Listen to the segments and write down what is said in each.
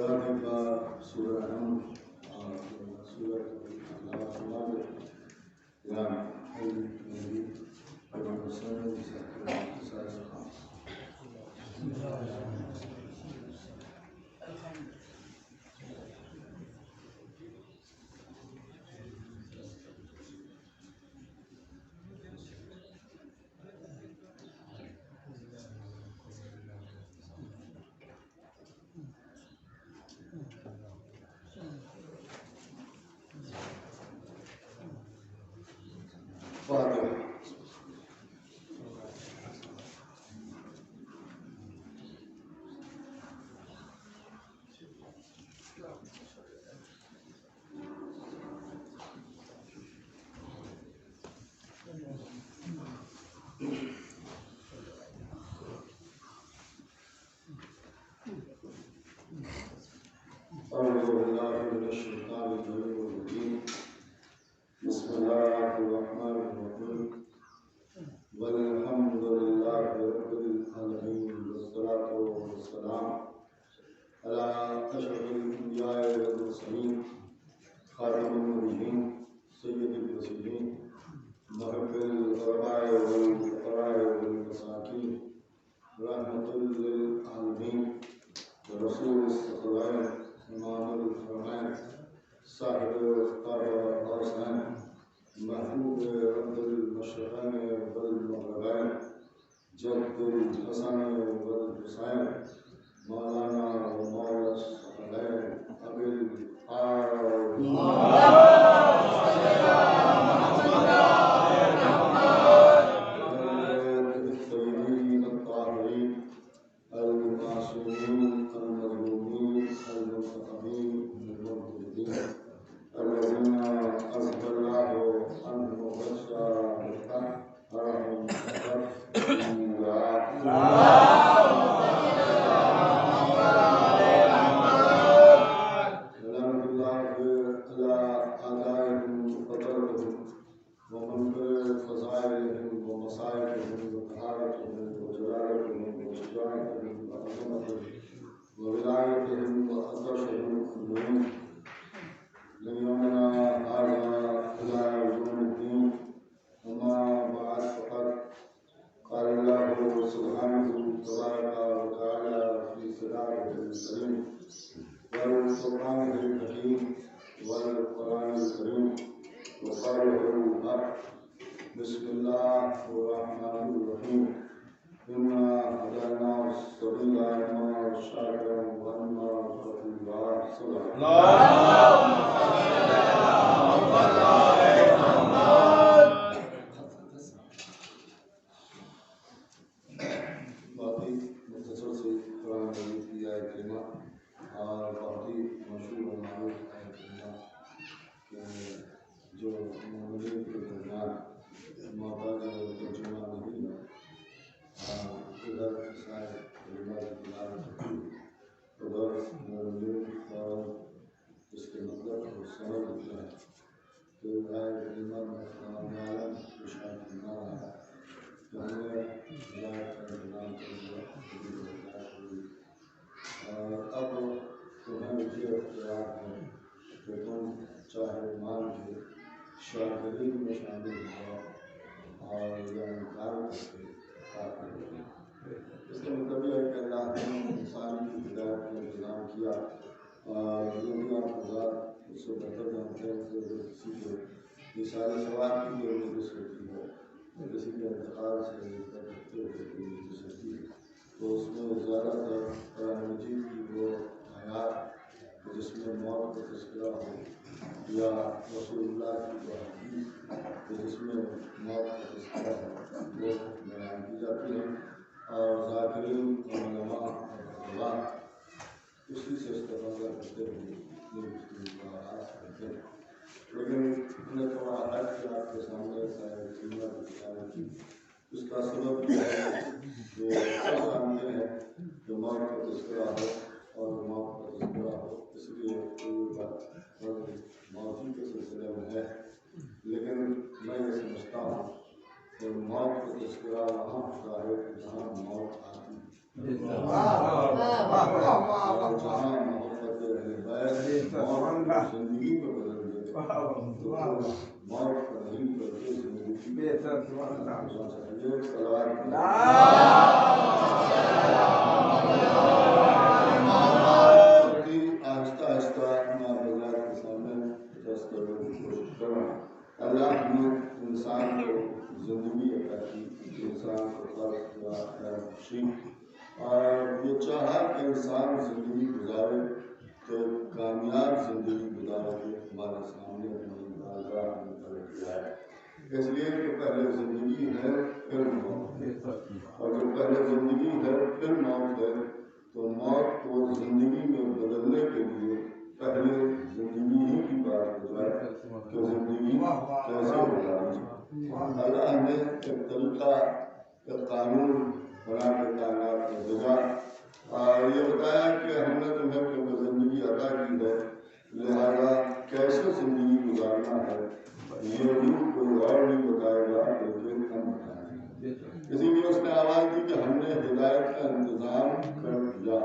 قرآن کا سورہ نمل اور سورہ أعوذ بالله من الشيطان الرجيم بسم الله الرحمن الرحيم والحمد لله رب العالمين والصلاة والسلام على أشرف الأنبياء والمرسلين خاتم النبيين سيد المرسلين محب الغرباء والفقراء والمساكين رحمة للعالمين ورسول الثقلين إمام الحرمين صاحب الطاهر والحسين محبوب رب المشرقين والمغربين جد الحسن والحسين مولانا ومولى الثقلين أبي الطيبين الطاهرين المعصومين المظلومين المنتقمين المنتقمين الذين أذهب الله عنهم وبشر بالحق أرهم وولايتهم وأطرشهم كلهم ليومنا هذا إلى يوم الدين وما بعد فقد قال الله سبحانه تبارك وتعالى في كتابه الكريم والقرآن الحكيم والقرآن الكريم وقوله الحق بسم الله الرحمن الرحيم إنا هديناه السبيل إما شاكرا وإما كفورا صدق اللهم صل على محمد وعلى محمد. باقی مختصر سے قرآن مجید کی آیت کریمہ اور باقی مشہور و معروف آیت کریمہ جو مومنین کے درمیان محتاج ترجمہ نہیں ہے ادھر سارے کلمات تلاوت ادھر مومنین اور اس کے مطلب اور سمجھ ہوتا ہے تو آئے کلمات میں خلام عالم اشارت کرنا رہا ہے کہ ہم نے ہدایت کا انتظام کر دیا اور اب تمہیں یہ اختیار ہے کہ تم چاہے مان کے شاکرین میں شامل ہو اور یا انکار کر کے اس کا مطلب یہ ہے کہ اللہ نے انسان کی ہدایت کا انتظام کیا اور جو بھی آپ حضرات اس سے بہتر جانتے ہیں کہ اگر کسی کو یہ سارے سوال کی ضرورت ہوتی ہے کسی کے انتقال سے ہوتی ہے تو اس میں زیادہ تر قرآن مجید کی وہ آیات جس میں موت کا تذکرہ ہو یا رسول اللہ کی وہ حدیث جس میں موت کا تذکرہ ہو وہ بیان کی جاتی ہے اور ذاکرین اور علماء اور علماء اسی سے استفادہ کرتے ہوئے یہ آغاز کرتے ہیں لیکن ہم نے تھوڑا ہٹ کے آپ کے سامنے کی اس کا سبب یہ ہے کہ سب جانتے ہیں کہ موت کا تذکرہ ہو اور موت کا تذکرہ ہو اس لیے کوئی بات موتی کے سلسلے میں ہے لیکن میں یہ سمجھتا ہوں کہ موت کا تذکرہ وہاں ہوتا ہے جہاں موت آتی ہے جہاں محبت زندگی کو بدل دے موت کا نہیں بلکہ زندگی آہستہ آہستہ بازار کے سامنے دست کرنے کی کوشش کرنا. اللہ نے انسان کو زندگی عطا کی، انسان کو خلق کیا خوشی، اور یہ چاہا کہ انسان زندگی گزارے تو کامیاب زندگی گزارے کے ہمارے سامنے کیا ہے. اس لیے کہ پہلے زندگی ہے پھر موت ہے، اور جو پہلے زندگی ہے پھر موت ہے، تو موت کو زندگی میں بدلنے کے لیے پہلے زندگی ہی کی بات ہو جائے کہ زندگی کیسے گزارنی. اللہ نے ایک طریقہ، ایک قانون بنا کے کائنات میں بھیجا اور یہ بتایا کہ ہم نے تمہیں کیونکہ زندگی عطا کی ہے، لہذا کیسے زندگی گزارنا ہے یہ بھی کوئی اور نہیں بتائے گا بلکہ ہم بتائیں گے. اسی لیے اس نے آواز دی کہ ہم نے ہدایت کا انتظام کر دیا.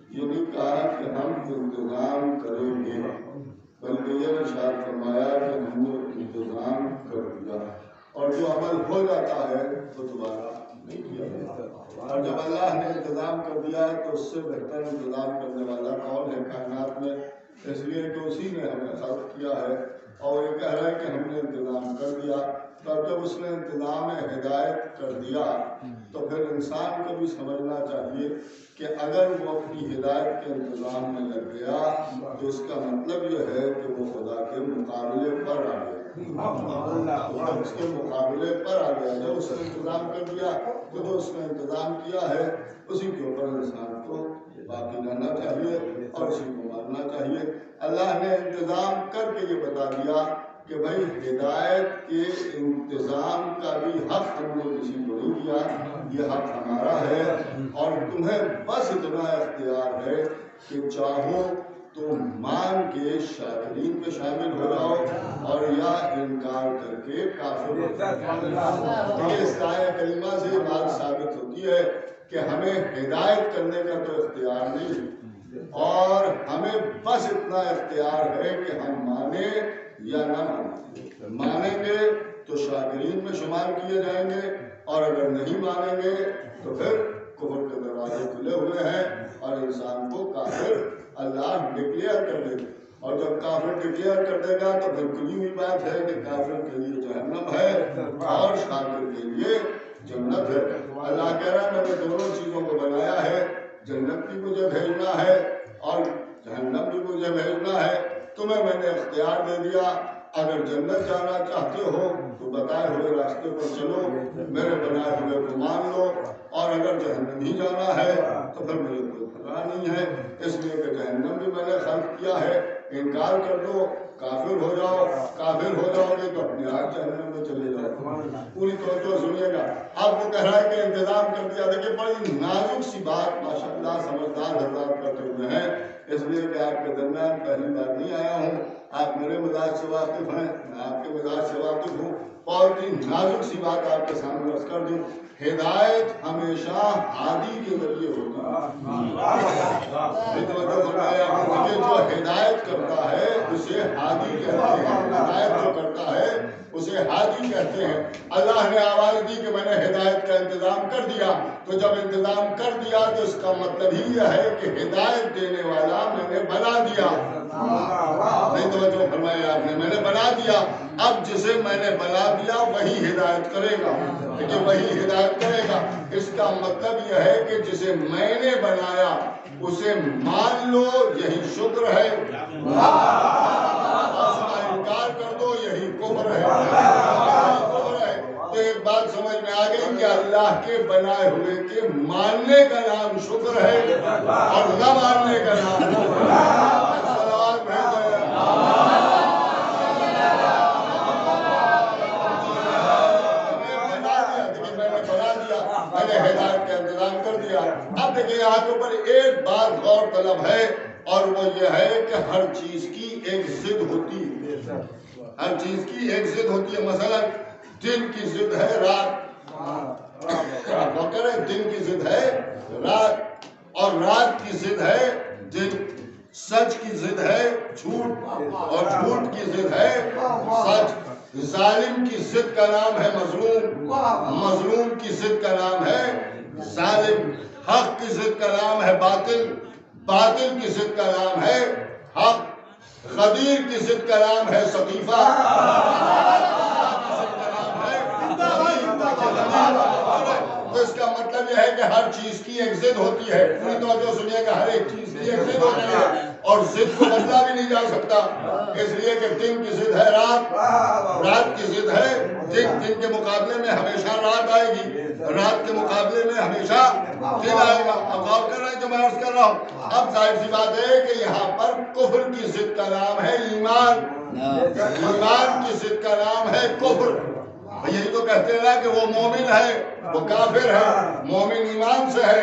یہ نہیں کہا کہ ہم انتظام کریں گے، بلکہ یہ ارشاد فرمایا کہ ہم نے انتظام کر دیا. اور جو عمل ہو جاتا ہے وہ دوبارہ نہیں کیا جاتا، اور جب اللہ نے انتظام کر دیا تو اس سے بہتر انتظام کرنے والا کون ہے کائنات میں؟ اس لیے کہ اسی نے ہمیں خلق کیا ہے اور یہ کہہ رہا ہے کہ ہم نے انتظام کر دیا. تب جب اس نے انتظام ہدایت کر دیا تو پھر انسان کو بھی سمجھنا چاہیے کہ اگر وہ اپنی ہدایت کے انتظام میں لگ گیا تو اس کا مطلب یہ ہے کہ وہ خدا کے مقابلے پر آ گیا، اس کے مقابلے پر آ گیا. جب اس نے انتظام کر دیا تو جو اس نے انتظام کیا ہے اسی کے اوپر انسان کو باقی رہنا چاہیے اور اسی کو ماننا چاہیے. اللہ نے انتظام کر کے یہ بتا دیا کہ بھائی ہدایت کے انتظام کا بھی حق ہم نے کسی کو نہیں دیا، یہ حق ہمارا ہے، اور تمہیں بس اتنا اختیار ہے کہ چاہو تو مان کے شاکرین میں شامل ہو جاؤ اور یا انکار کر کے کافر ہو جاؤ. اس آیہ کریمہ سے یہ بات ثابت ہوتی ہے کہ ہمیں ہدایت کرنے کا تو اختیار نہیں اور ہمیں بس اتنا اختیار ہے کہ ہم مانیں یا نہ مانیں. مانیں گے تو شاکرین میں شمار کیے جائیں گے اور اگر نہیں مانیں گے تو پھر کفر کے دروازے کھلے ہوئے ہیں اور انسان کو کافر اللہ ڈکلیئر کر دے گا. اور جب کافر ڈکلیئر کر دے گا تو پھر کلی ہوئی بات ہے کہ کافر کے لیے جہنم ہے اور شاکر کے لیے جنت ہے. اللہ کہہ رہا ہے میں نے دونوں چیزوں کو بنایا ہے، جنت بھی مجھے بھیجنا ہے اور جہنم بھی مجھے بھیجنا ہے. تمہیں میں نے اختیار دے دیا، اگر جنت جانا چاہتے ہو تو بتائے ہوئے راستے پر چلو، میرے بنائے ہوئے کو مان لو، اور اگر جہنم ہی جانا ہے تو پھر مجھے کوئی پرواہ نہیں ہے. اس لیے کہ جہنم بھی میں نے خلق کیا ہے، انکار کر دو کافر ہو جاؤ، کافر ہو جاؤ گے تو اپنے آپ جہنم میں چلے جاؤ. پوری توجہ سنیے گا. آپ کو کہہ رہا ہے کہ انتظام کر دیا. دیکھیے بڑی نازک سی بات ماشاءاللہ سمجھدار حضرات کرتے ہوئے ہیں، اس لیے کہ آپ کے درمیان پہلی بار نہیں آیا ہوں، آپ میرے مزاج سے واقف ہیں، میں آپ کے مزاج سے واقف ہوں. بہت ہی نازک سی بات آپ کے سامنے رکھ کر دوں. ہدایت ہمیشہ ہادی کے ذریعے ہوتی ہے. جو ہدایت کرتا ہے اسے ہادی کہتے ہیں، ہدایت جو کرتا ہے اسے ہادی کہتے ہیں. اللہ نے آواز دی کہ میں نے ہدایت کا انتظام کر دیا، تو جب انتظام کر دیا تو اس کا مطلب ہی یہ ہے کہ ہدایت دینے والا میں نے بنا دیا. نہیں توجہ فرمایا آپ نے، میں نے بنا دیا. اب جسے میں نے بنا دیا وہی ہدایت کرے گا، لیکن وہی ہدایت کرے گا. اس کا مطلب یہ ہے کہ جسے میں نے بنایا اسے مان لو، یہی شکر ہے. اس کا انکار کر دو، یہی کفر ہے. تو ایک بات سمجھ میں آ گئی کہ اللہ کے بنائے ہوئے کے ماننے کا نام شکر ہے اور نہ ماننے کا نام کفر ہے. میں نے ہدایت کا انتظام کر دیا. اب دیکھیں یہاں کے اوپر ایک بات غور طلب ہے اور وہ یہ ہے کہ ہر چیز کی ایک ضد ہوتی ہے. ہر چیز کی ایک ضد ہوتی ہے. مثلا دن کی ضد ہے رات، دن کی ضد ہے رات، اور رات کی ضد ہے دن. سچ کی ضد ہے جھوٹ اور جھوٹ کی ضد ہے سچ. ظالم کی ضد کا نام ہے مظلوم, مظلوم کی ضد کا نام ہے ظالم, حق کی ضد کا نام ہے باطل, باطل کی ضد کا نام ہے حق, خدیر کی ضد کا نام ہے سقیفہ, تو اس کا مطلب یہ ہے کہ ہر چیز کی ایک ضد ہوتی ہے. پوری توجہ سنیے کہ ہر ایک چیز کی ایک ضد ہوتی ہے اور ضد کو بدلا بھی نہیں جا سکتا. اس لیے کہ دن کی ضد ہے رات, رات کی ضد ہے دن, دن کے مقابلے میں ہمیشہ رات آئے گی, رات کے مقابلے میں ہمیشہ دن آئے گا. اب غور کر رہے ہیں جو میں عرض کر رہا ہوں. اب ظاہر سی بات ہے کہ یہاں پر کفر کی ضد کا نام ہے ایمان, ایمان کی ضد کا نام ہے کفر. یہی تو کہتے ہیں نا کہ وہ مومن ہے وہ کافر ہے, مومن ایمان سے ہے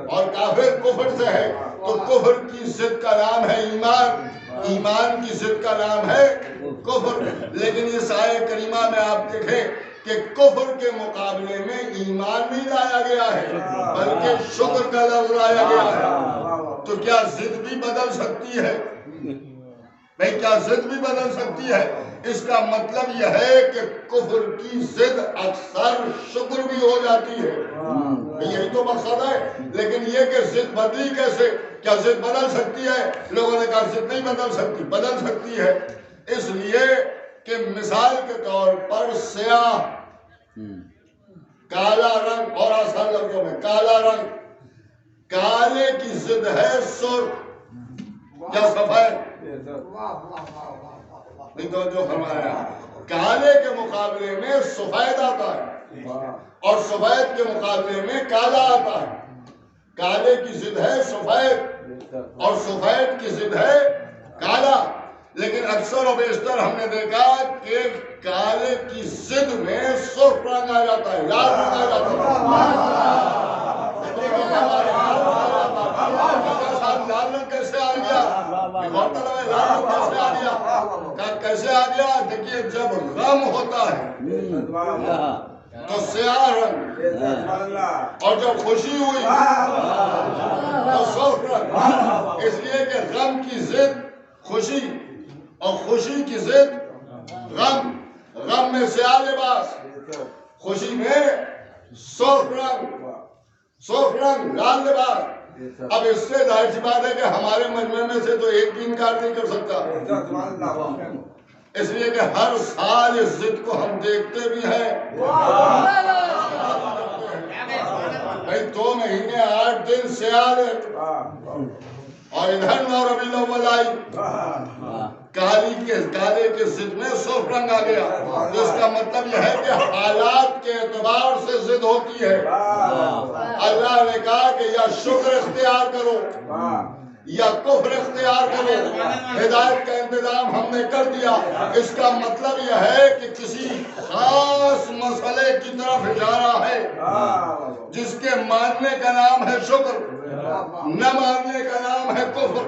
اور کافر کفر سے ہے. تو کفر کی ضد کا نام ہے ایمان, ایمان کی ضد کا نام ہے کفر. لیکن اس آیت کریمہ میں آپ دیکھیں کہ کفر کے مقابلے میں ایمان نہیں لایا گیا ہے بلکہ شکر کا لفظ لایا گیا ہے. تو کیا ضد بھی بدل سکتی ہے؟ بھئی کیا ضد بھی بدل سکتی ہے؟ اس کا مطلب یہ ہے کہ کفر کی ضد اکثر شکر بھی ہو جاتی ہے. یہی تو مقصد ہے. لیکن یہ کہ ضد بدلی کیسے؟ کیا ضد بدل سکتی ہے؟ لوگوں نے کہا ضد نہیں بدل سکتی. بدل سکتی ہے اس لیے کہ مثال کے طور پر سیاہ, کالا رنگ, اور آسان لفظوں میں کالا رنگ, کالے کی ضد ہے سرخ یا سفید. نہیں تو جو فرمایا کالے کے مقابلے میں سفید آتا ہے اور سفید کے مقابلے میں کالا آتا ہے. کالے کی ضد ہے سفید اور سفید کی ضد ہے کالا. لیکن اکثر و بیشتر ہم نے دیکھا کہ کالے کی ضد میں سرخ رنگ آ جاتا ہے, لال رنگ آ جاتا ہے. لال رنگ کیسے آ گیا؟ لال رنگ کیسے آ گیا؟ کیسے آ گیا؟ دیکھیے جب غم ہوتا ہے تو سیاہ رنگ, اور جب خوشی ہوئی تو سرخ رنگ. اس لیے کہ غم کی ضد خوشی اور خوشی کی ضد غم. غم میں سیاہ لباس, خوشی میں سرخ رنگ, سرخ رنگ لال لباس. اب اس سے ظاہر سی بات ہے کہ ہمارے مجمع میں سے تو ایک بھی انکار نہیں کر سکتا. اس لیے کہ ہر سال اس ضد کو ہم دیکھتے بھی ہیں. بھائی 2 مہینے 8 دن سیاہ اور ادھر 9 ربیع الاول آئی, کالے کے ضد میں سرخ رنگ آ گیا. تو اس کا مطلب یہ ہے کہ حالات کے اعتبار سے ضد ہوتی ہے. اللہ نے کہا کہ یا شکر اختیار کرو یا کفر اختیار کرو, ہدایت کا انتظام ہم نے کر دیا. اس کا مطلب یہ ہے کہ کسی خاص مسئلے کی طرف اشارہ ہے جس کے ماننے کا نام ہے شکر, نہ ماننے کا نام ہے کفر.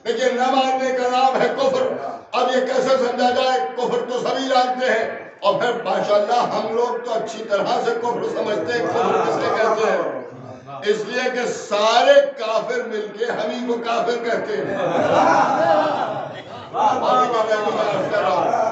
لیکن نہ ماننے کا نام ہے کفر. اب یہ کیسے سمجھا جائے؟ کفر تو سبھی جانتے ہیں اور پھر ماشاءاللہ ہم لوگ تو اچھی طرح سے کفر سمجھتے ہیں. کفر کسے کہتے ہیں؟ اس لیے کہ سارے کافر مل کے ہم ہی کو کافر کہتے ہیں.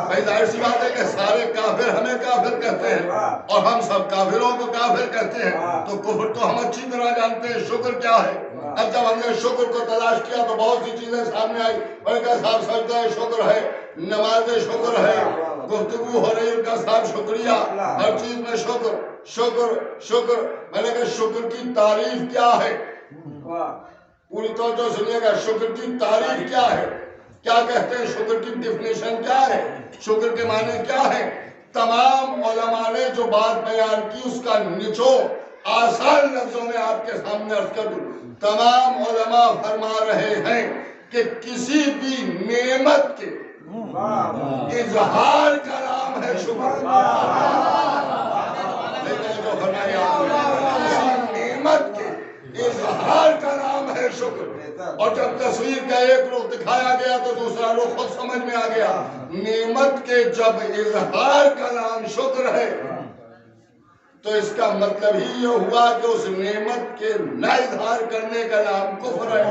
بھائی ظاہر سی بات ہے کہ سارے کافر ہمیں کافر کہتے ہیں اور ہم سب کافروں کو کافر کہتے ہیں. تو کفر تو ہم اچھی طرح جانتے ہیں شکر کیا ہے. اب جب ہم نے شکر کو تلاش کیا تو بہت سی چیزیں سامنے آئی. میں نے کہا صاحب سجدہ شکر ہے, نماز شکر ہے, گفتگو ہو رہی ان کا صاحب شکریہ, ہر چیز میں شکر شکر شکر. میں نے کہا شکر کی تعریف کیا ہے؟ پوری توجہ سنیے گا. شکر کی تعریف کیا ہے؟ کیا کہتے ہیں شکر کی ڈیفینیشن کیا ہے؟ شکر کے معنی کیا ہے؟ تمام علماء نے جو بات بیان کی اس کا نچوڑ آسان لفظوں میں آپ کے سامنے عرض کر دوں. تمام علماء فرما رہے ہیں کہ کسی بھی نعمت کے اظہار کا نام ہے شکر. جو فرمایا کسی نعمت کے اظہار کا نام ہے شکر. اور جب تصویر کا ایک رخ دکھایا گیا تو دوسرا رخ خود سمجھ میں آ گیا. نعمت کے جب اظہار کا نام شکر ہے تو اس کا مطلب ہی یہ ہوا کہ اس نعمت کے نہ اظہار کرنے کا نام کفر ہے،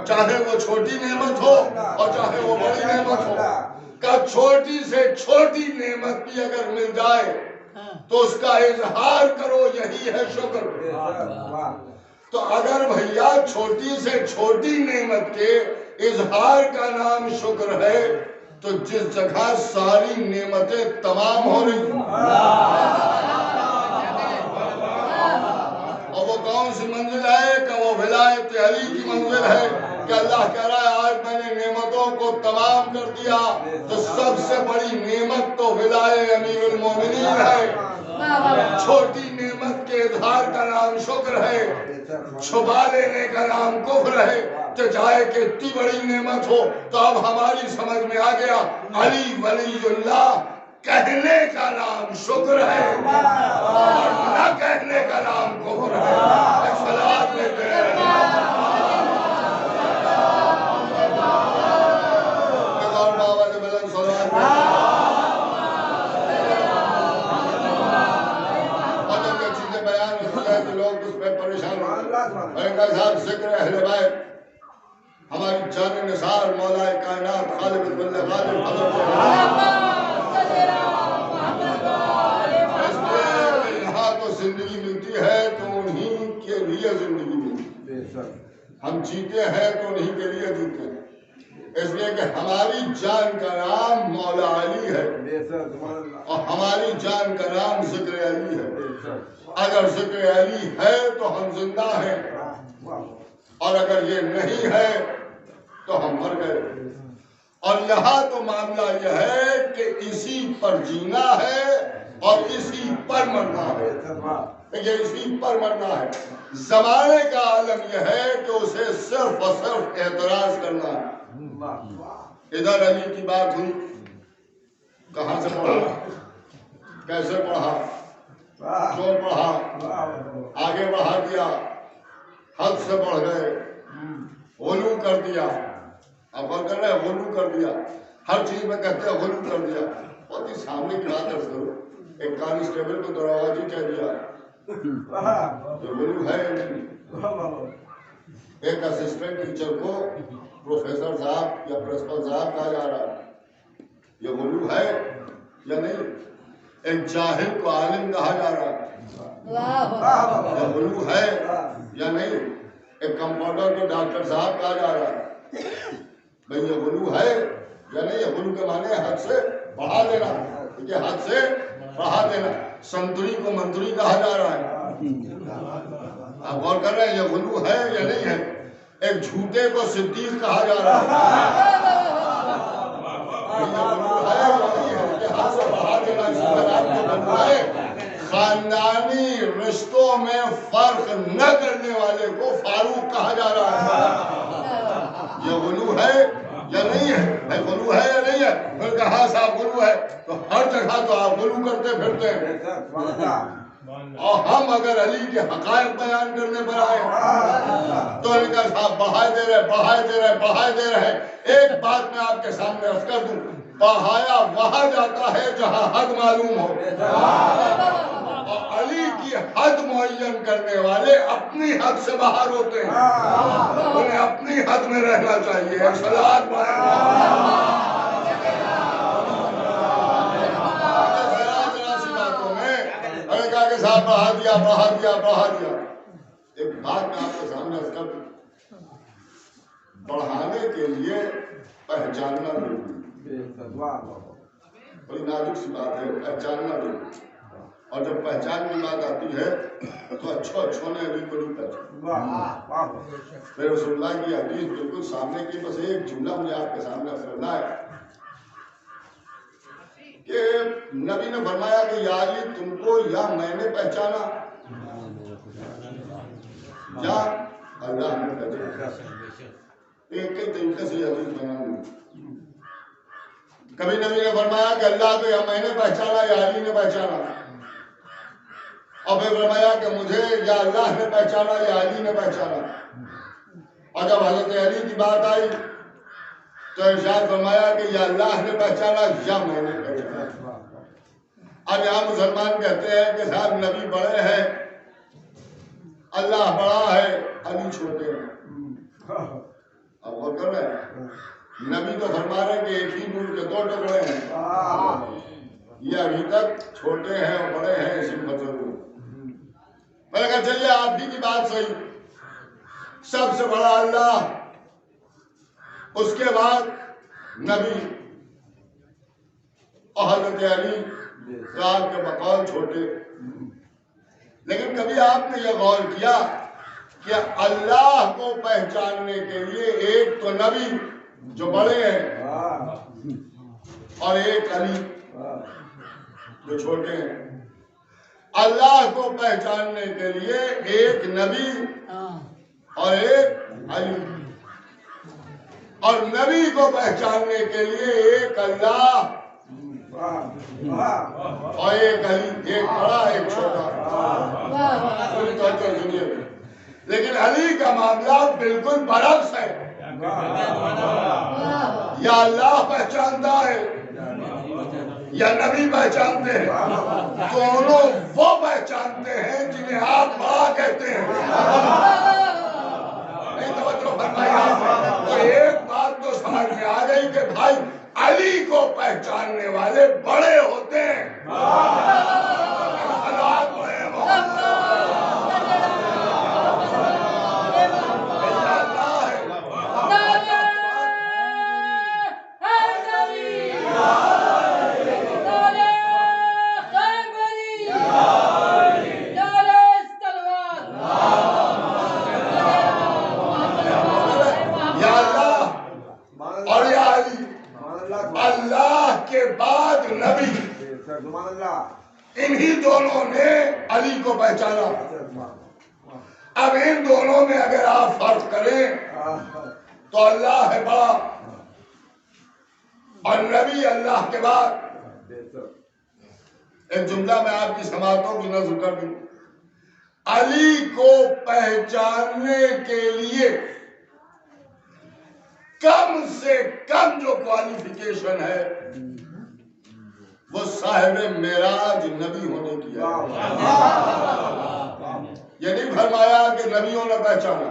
چاہے وہ چھوٹی نعمت ہو اور چاہے وہ بڑی نعمت ہو۔ کہ چھوٹی سے چھوٹی نعمت بھی اگر مل جائے تو اس کا اظہار کرو، یہی ہے شکر۔ تو اگر بھیا چھوٹی سے چھوٹی نعمت کے اظہار کا نام شکر ہے تو جس جگہ ساری نعمتیں تمام ہو رہی ہیں، اور وہ کون سی منزل ہے کہ وہ ولایت علی کی منزل ہے کہ اللہ کہہ رہا ہے آج میں نے نعمتوں کو تمام کر دیا، تو سب سے بڑی نعمت تو ولایت امیر المومنین ہے۔ چھوٹی نعمت کے اظہار کا نام شکر ہے، چھپا لینے کا نام کفر ہے۔ کہ چاہے کہ اتنی بڑی نعمت ہو تو اب ہماری سمجھ میں آ گیا علی ولی اللہ کہنے کا نام شکر ہے اور نہ کہنے کا نام کفر ہے۔ صلوات لیتے ہیں۔ لوگ اس پہ پریشان صاحب ذکر اہل بیت، ہماری جان نثار مولا کائنات خالق کل غالب حضرت اس لیے یہاں تو زندگی ملتی ہے تو انہی کے لیے زندگی ملتی ہے، ہم جیتے ہیں تو انہی کے لیے جیتے ہیں، اس لیے کہ ہماری جان کا نام مولا علی ہے اور ہماری جان کا نام ذکر علی ہے۔ اگر ذکر علی ہے تو ہم زندہ ہیں، اور اگر یہ نہیں ہے تو ہم مر گئے۔ اور یہاں تو معاملہ یہ ہے کہ اسی پر جینا ہے اور اسی پر مرنا ہے، یہ اسی پر مرنا ہے۔ زمانے کا عالم یہ ہے کہ اسے صرف اور صرف اعتراض کرنا ہے۔ ادھر علی کی بات ہوئی، کہاں سے پڑھا، کیسے پڑھا، کیوں پڑھا، آگے بڑھا دیا، حد سے بڑھ گئے، غلو کر دیا۔ آپ غور کر رہے ہیں، غلو کر دیا، ہر چیز میں کہتے ہیں غلو کر دیا۔ بہت ہی سامنے کی بات عرض کرو، ایک کانسٹیبل کو دروازہ جی کہہ دیا، یہ غلو ہے یا نہیں؟ ایک اسسٹنٹ ٹیچر کو پروفیسر صاحب یا پرنسپل صاحب کہا جا رہا ہے، یہ غلو ہے یا نہیں؟ ایک جاہل کو عالم کہا جا رہا ہے، یہ غلو ہے یا نہیں؟ ایک کمپاؤنڈر کو ڈاکٹر صاحب کہا جا رہا ہے، بھئی یہ غلو ہے یا نہیں؟ یہ غلو کے معنی حد سے بڑھا دینا، یہ حد سے بڑھا دینا۔ سنتری کو منتری کہا جا رہا ہے، آپ غور کر رہے ہیں، یہ غلو ہے یا نہیں ہے؟ ایک جھوٹے کو صدیق کہا جا رہا ہے، یہ غلو ہے یا نہیں ہے؟ یہ حد سے بڑھا دینا، اس طرح آپ کو بنوائے۔ خاندانی رشتوں میں فرق نہ کرنے والے کو فاروق کہا جا رہا ہے، یہ غلو ہے یا نہیں ہے؟ غلو ہے یا نہیں ہے؟ پھر کہا صاحب غلو ہے، تو ہر جگہ تو آپ غلو کرتے پھرتے ہیں۔ اور ہم اگر علی کے حقائق بیان کرنے پر آئے تو علی کا صاحب بڑھائے دے رہے، بڑھائے دے رہے، بڑھائے دے رہے۔ ایک بات میں آپ کے سامنے عرض کر دوں، بڑھایا وہاں جاتا ہے جہاں حد معلوم ہو، اور علی کی حد معین کرنے والے اپنی حد سے باہر ہوتے ہیں، انہیں اپنی حد میں رہنا چاہیے۔ صلوات کے ساتھ بڑھا دیا، بڑھا دیا، بڑھا دیا۔ ایک بات میں آپ کے سامنے عرض کر دوں، بڑھانے کے لیے پہچاننا ضروری ہے، بڑی نازک سی بات ہے، پہچاننا ضروری ہے۔ اور جب پہچان کی بات آتی ہے تو اچھوں نے علی کو نہیں پہچانا۔ میرے رسول اللہ کی حدیث بالکل سامنے کی، بس ایک جملہ مجھے آپ کے سامنے عرض کرنا ہے کہ نبی نے فرمایا کہ یا علی تم کو یا میں نے پہچانا یا اللہ نے پہچانا۔ ایک ہی طریقے سے حدیث بیان ہوئی، کبھی نبی نے فرمایا کہ اللہ کو یا میں نے پہچانا یا علی نے پہچانا، اور پھر فرمایا کہ مجھے یا اللہ نے پہچانا یا علی نے پہچانا۔ اور جب حضرت علی کی بات آئی تو ارشاد فرمایا کہ یا اللہ نے پہچانا یا میں نے پہچانا۔ اب یہاں مسلمان کہتے ہیں کہ صاحب نبی بڑے ہیں، اللہ بڑا ہے، علی چھوٹے ہیں۔ اب غور کر رہے ہیں، نبی تو فرما رہے کہ ایک ہی نور کے 2 ٹکڑے ہیں، یہ ابھی تک چھوٹے ہیں اور بڑے ہیں، اسی مطلب کو میں نے کہا چلیے آپ ہی کی بات صحیح، سب سے بڑا اللہ، اس کے بعد نبی اور حضرت علی، تو آپ کے مقام چھوٹے۔ لیکن کبھی آپ نے یہ غور کیا کہ اللہ کو پہچاننے کے لیے ایک تو نبی جو بڑے ہیں اور ایک علی جو چھوٹے ہیں، اللہ کو پہچاننے کے لیے ایک نبی اور ایک علی، اور نبی کو پہچاننے کے لیے ایک اللہ اور ایک علی، ایک بڑا ایک چھوٹا۔ لیکن علی کا معاملہ بالکل برعکس ہے، یا اللہ پہچانتا ہے یا نبی پہچانتے ہیں، دونوں وہ پہچانتے ہیں جنہیں آپ بڑا کہتے ہیں۔ نہیں توجہ فرمائیے، تو ایک بات تو سمجھ میں آ گئی کہ بھائی علی کو پہچاننے والے بڑے ہوتے ہیں۔ اللہ کے بعد نبی، انہی دونوں نے علی کو پہچانا۔ اب ان دونوں میں اگر آپ فرق کریں تو اللہ ہے بڑا اور نبی اللہ کے بعد۔ ایک جملہ میں آپ کی سماعتوں کی نظر کر دوں، علی کو پہچاننے کے لیے کم سے کم جو کوالیفیکیشن ہے وہ صاحب معراج نبی ہونے کی ہے۔ یہ نہیں فرمایا کہ نبیوں نے پہچانا،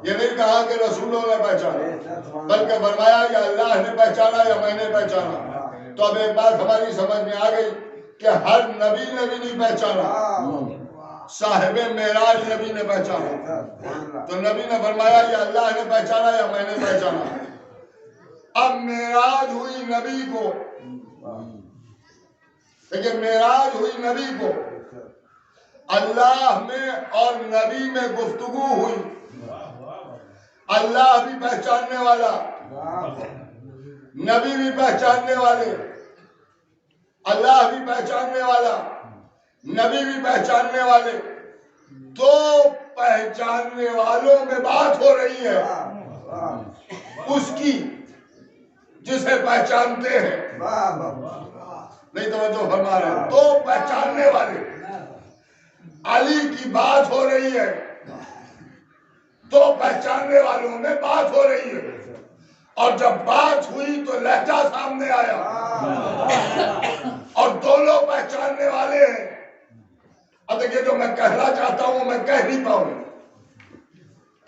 یہ نہیں کہا کہ رسولوں نے پہچانا، بلکہ فرمایا یا اللہ نے پہچانا یا میں نے پہچانا۔ تو اب ایک بات ہماری سمجھ میں آ گئی کہ ہر نبی نہیں پہچانا، صاحب معراج نبی نے پہچانا۔ تو نبی نے فرمایا یا اللہ نے پہچانا یا میں نے پہچانا۔ اب معراج ہوئی نبی کو، لیکن معراج ہوئی نبی کو، اللہ میں اور نبی میں گفتگو ہوئی، اللہ بھی پہچاننے والا، نبی بھی پہچاننے والے، اللہ بھی پہچاننے والا، نبی بھی پہچاننے والے، دو پہچاننے والوں میں بات ہو رہی ہے، اس کی جسے پہچانتے ہیں۔ نہیں توجہ فرما رہے ہیں، دو پہچاننے والے، علی کی بات ہو رہی ہے، دو پہچاننے والوں میں بات ہو رہی ہے، اور جب بات ہوئی تو لہجہ سامنے آیا، اور دونوں پہچاننے والے ہیں۔ اب دیکھیں جو میں کہنا چاہتا ہوں میں کہہ نہیں پاؤں،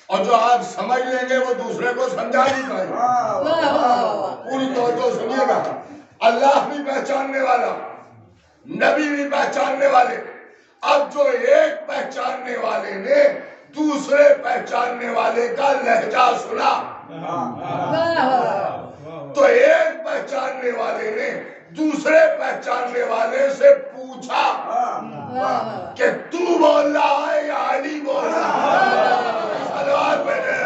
اور جو آپ سمجھ لیں گے وہ دوسرے کو سمجھا نہیں پائیں گے۔ پوری توجہ سنیے گا، اللہ بھی پہچاننے والا، نبی بھی پہچاننے والے۔ اب جو ایک پہچاننے والے نے دوسرے پہچاننے والے کا لہجہ سنا، تو ایک پہچاننے والے نے دوسرے پہچاننے والے سے پوچھا کہ تو بول رہا ہے یا علی بول رہا ہے؟ سلوات پڑھے۔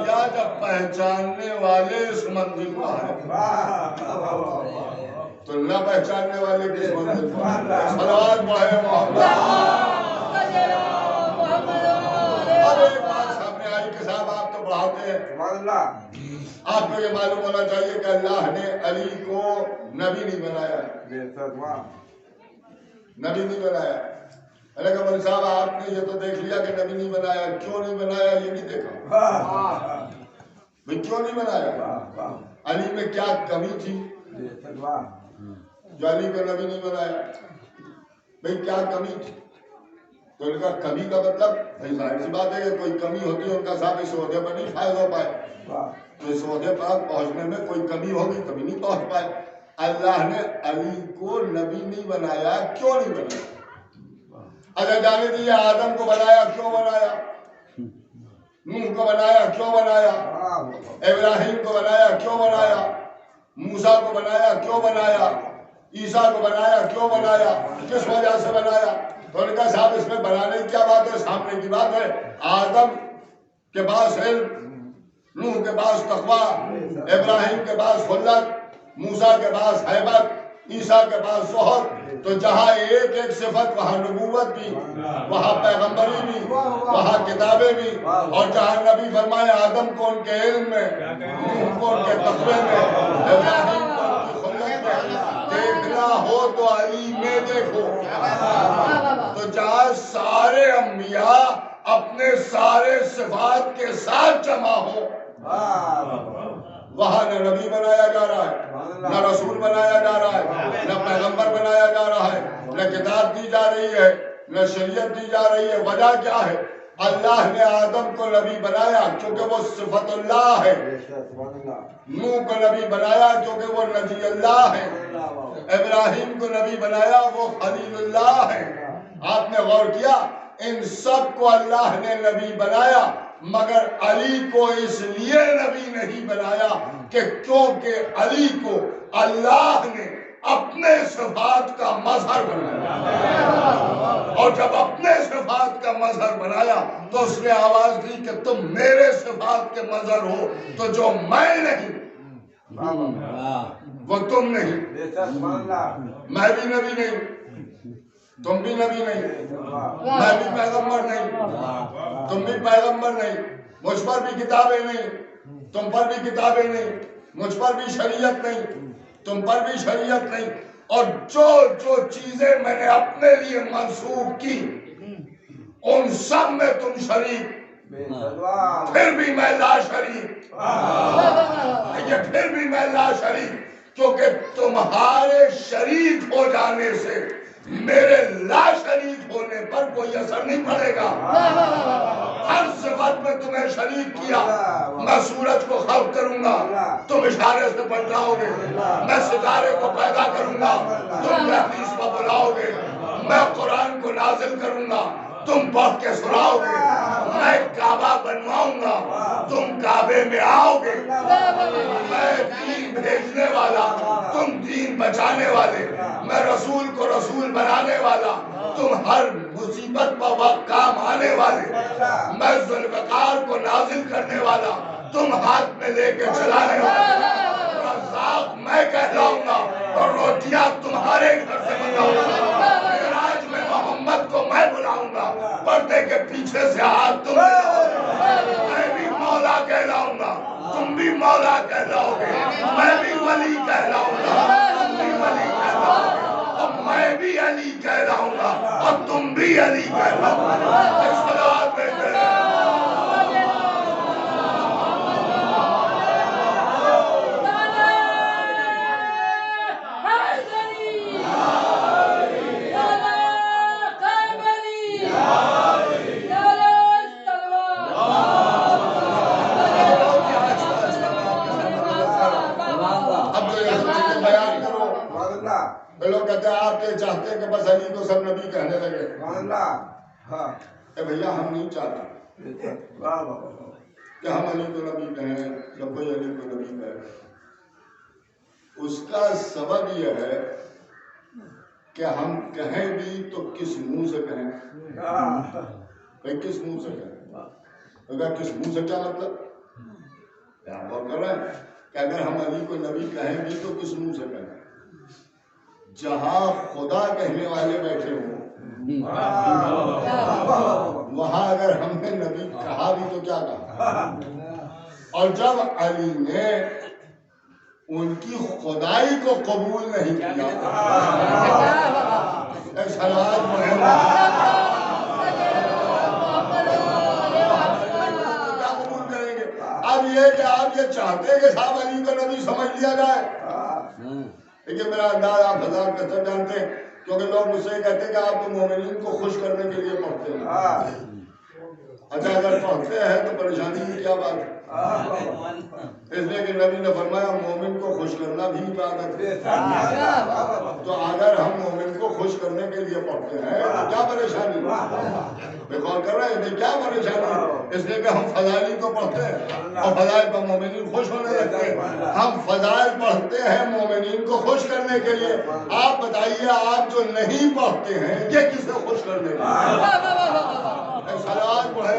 یا جب پہچاننے والے اس منزل پر ہیں تو نہ پہچاننے والے کس منزل پر ہیں؟ سلوات پڑھے محمد۔ اب ایک بات سامنے آئی کہ صاحب آپ تو پڑھاتے ہیں، آپ کو یہ معلوم ہونا چاہیے کہ اللہ نے علی کو نبی نہیں بنایا، نبی نہیں بنایا۔ میں نے کہا مولوی صاحب آپ نے یہ تو دیکھ لیا کہ نبی نہیں بنایا، کیوں نہیں بنایا یہ نہیں دیکھا۔ بھئی کیوں نہیں بنایا؟ علی میں کیا کمی تھی جو علی کو نبی نہیں بنایا؟ بھئی کیا کمی تھی؟ تو ان کا کمی کا مطلب بھئی ظاہر سی بات ہے کہ کوئی کمی ہوتی ہے ان کا صاحب اس عہدے پر نہیں فائز ہو پائے، تو اس عہدے پر پہنچنے میں کوئی کمی ہوگی، کبھی نہیں پہنچ پائے۔ اللہ نے علی کو نبی نہیں بنایا، کیوں نہیں بنایا؟ اگر جانے دیجیے آدم کو بنایا، کیوں بنایا؟ نوح کو بنایا، کیوں بنایا؟ ابراہیم کو بنایا، کیوں بنایا؟ موسیٰ کو بنایا، کیوں بنایا؟ عیسیٰ کو بنایا، کیوں بنایا؟ کس وجہ سے بنایا؟ تو نے کہا صاحب اس میں بنانے کی کیا بات ہے، سامنے کی بات ہے۔ آدم کے پاس علم، نوح کے پاس تقویٰ، ابراہیم کے پاس خلت، موسیٰ کے پاس ہیبت، عیسیٰ کے پاس زہد، تو جہاں ایک ایک صفت وہاں نبوت بھی، وہاں پیغمبری بھی، وہاں کتابیں بھی، اور جہاں نبی فرمایا آدم کو ان کے علم میں، نوح کو ان کے تقوی میں، ابراہیم کو ان کی خلت میں، دیکھنا ہو تو علی میں دیکھو۔ تو جہاں سارے انبیاء اپنے سارے صفات کے ساتھ جمع ہو، وہاں نہ نبی بنایا جا رہا ہے، نہ رسول بنایا جا رہا ہے، نہ پیغمبر بنایا جا رہا ہے، نہ کتاب دی جا رہی ہے، نہ شریعت دی جا رہی ہے۔ وجہ کیا ہے؟ اللہ نے آدم کو نبی بنایا کیونکہ وہ صفت اللہ ہے، نوح کو نبی بنایا کیونکہ وہ نبی اللہ ہے، ابراہیم کو نبی بنایا وہ خلیل اللہ ہے۔ آپ نے غور کیا ان سب کو اللہ نے نبی بنایا، مگر علی کو اس لیے نبی نہیں بنایا کہ کیونکہ علی کو اللہ نے اپنے صفات کا مظہر بنایا، اور جب اپنے صفات کا مظہر بنایا تو اس نے آواز دی کہ تم میرے صفات کے مظہر ہو، تو جو میں نہیں وہ تم نہیں، میں بھی نبی نہیں، تم بھی نبی نہیں، میں بھی پیغمبر نہیں، تم بھی پیغمبر نہیں، مجھ پر بھی کتابیں نہیں، تم پر بھی کتابیں نہیں، مجھ پر بھی شریعت نہیں، تم پر بھی شریعت نہیں، اور جو جو چیزیں میں نے اپنے لیے منسوخ کی ان سب میں تم شریک، پھر بھی میں لا شریک، پھر بھی میں لا شریک، کیونکہ تمہارے شریک ہو جانے سے میرے لا شریک ہونے پر کوئی اثر نہیں پڑے گا۔ ہر صفت میں تمہیں شریک کیا، میں سورج کو خلق کروں گا، تم اشارے سے بتلاؤ گے، میں ستارے کو پیدا کروں گا، تم تحدیث کو بلاؤ گے، میں قرآن کو نازل کروں گا، تم پڑھ کے سناؤ گے، میں کعبہ بنواؤں گا، تم کعبے میں آؤ گے، میں دین بھیجنے والا، تم دین بچانے والے، میں رسول کو رسول بنانے والا، تم ہر مصیبت پر وقت کام آنے والے، میں ذوالفقار کو نازل کرنے والا، تم ہاتھ میں لے کے چلانے والے، رزاق میں کہلاؤں گا اور روٹیاں تمہارے گھر سے منگاؤں گا، معراج میں محمد کو میں بلاؤں گا، پردے کے پیچھے سے ہاتھ تم میں بھی مولا کہلاؤں گا، تم بھی مولا کہلاؤ گے، میں بھی ولی کہلاؤں گا، تم بھی ولی کہلاؤ گے، اور میں بھی علی کہلاؤں گا اور تم بھی علی کہلاؤ گے۔ صلوات بھیجے۔ لوگ کہتے ہیں آپ کے چاہتے ہیں کہ بس علی کو سب نبی کہنے لگے، اے بھیا ہم نہیں چاہتے کہ ہم علی کو نبی کہیں یا کوئی علی کو نبی کہے۔ اس کا سبب یہ ہے کہ ہم کہیں بھی تو کس منہ سے کہیں، بھئی کس منہ سے کہیں، اگر کس منہ سے کیا مطلب آپ غور کر رہے ہیں کہ اگر ہم علی کو نبی کہیں بھی تو کس منہ سے کہیں؟ جہاں خدا کہنے والے بیٹھے ہوں وہاں اگر ہم نے نبی کہا بھی تو کیا کہا؟ اور جب علی نے ان کی خدائی کو قبول نہیں کیا، ایک صلوات کیا قبول کریں گے؟ اب یہ یہ کہ آپ یہ چاہتے ہیں کہ صاحب علی کو نبی سمجھ لیا جائے. لیکن میرا انداز آپ ہزار کثر جانتے ہیں کیونکہ لوگ مجھ سے کہتے ہیں کہ آپ تو مومنین کو خوش کرنے کے لیے پڑھتے ہیں. اچھا اگر پڑھتے ہیں تو پریشانی کی کیا بات ہے؟ اس لیے کہ نبی نے فرمایا مومن کو خوش کرنا بھی عبادت ہے. تو اگر ہم مومن کو خوش کرنے کے لیے پڑھتے ہیں تو کیا پریشانی؟ میں غور کر رہے ہیں کیا پریشانی؟ اس لیے کہ ہم فضائل کو پڑھتے ہیں اور فضائل پر مومنین خوش ہونے لگتے ہیں. ہم فضائل پڑھتے ہیں مومنین کو خوش کرنے کے لیے. آپ بتائیے آپ جو نہیں پڑھتے ہیں یہ کسے خوش کرنے کے لیے؟ سلام پڑھے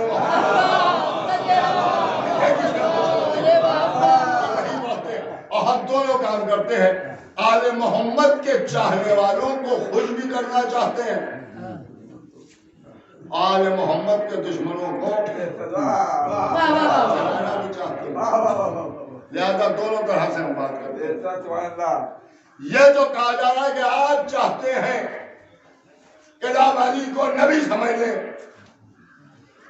اور ہم دونوں کام کرتے ہیں. آل محمد کے چاہنے والوں کو خوش بھی کرنا چاہتے ہیں, آل محمد کے دشمنوں کو چلانا بھی چاہتے ہیں. لہذا دونوں طرح سے ہم بات کرتے ہیں. یہ جو کہا جا رہا ہے کہ آپ چاہتے ہیں کہ آپ علی کو نبی سمجھ لیں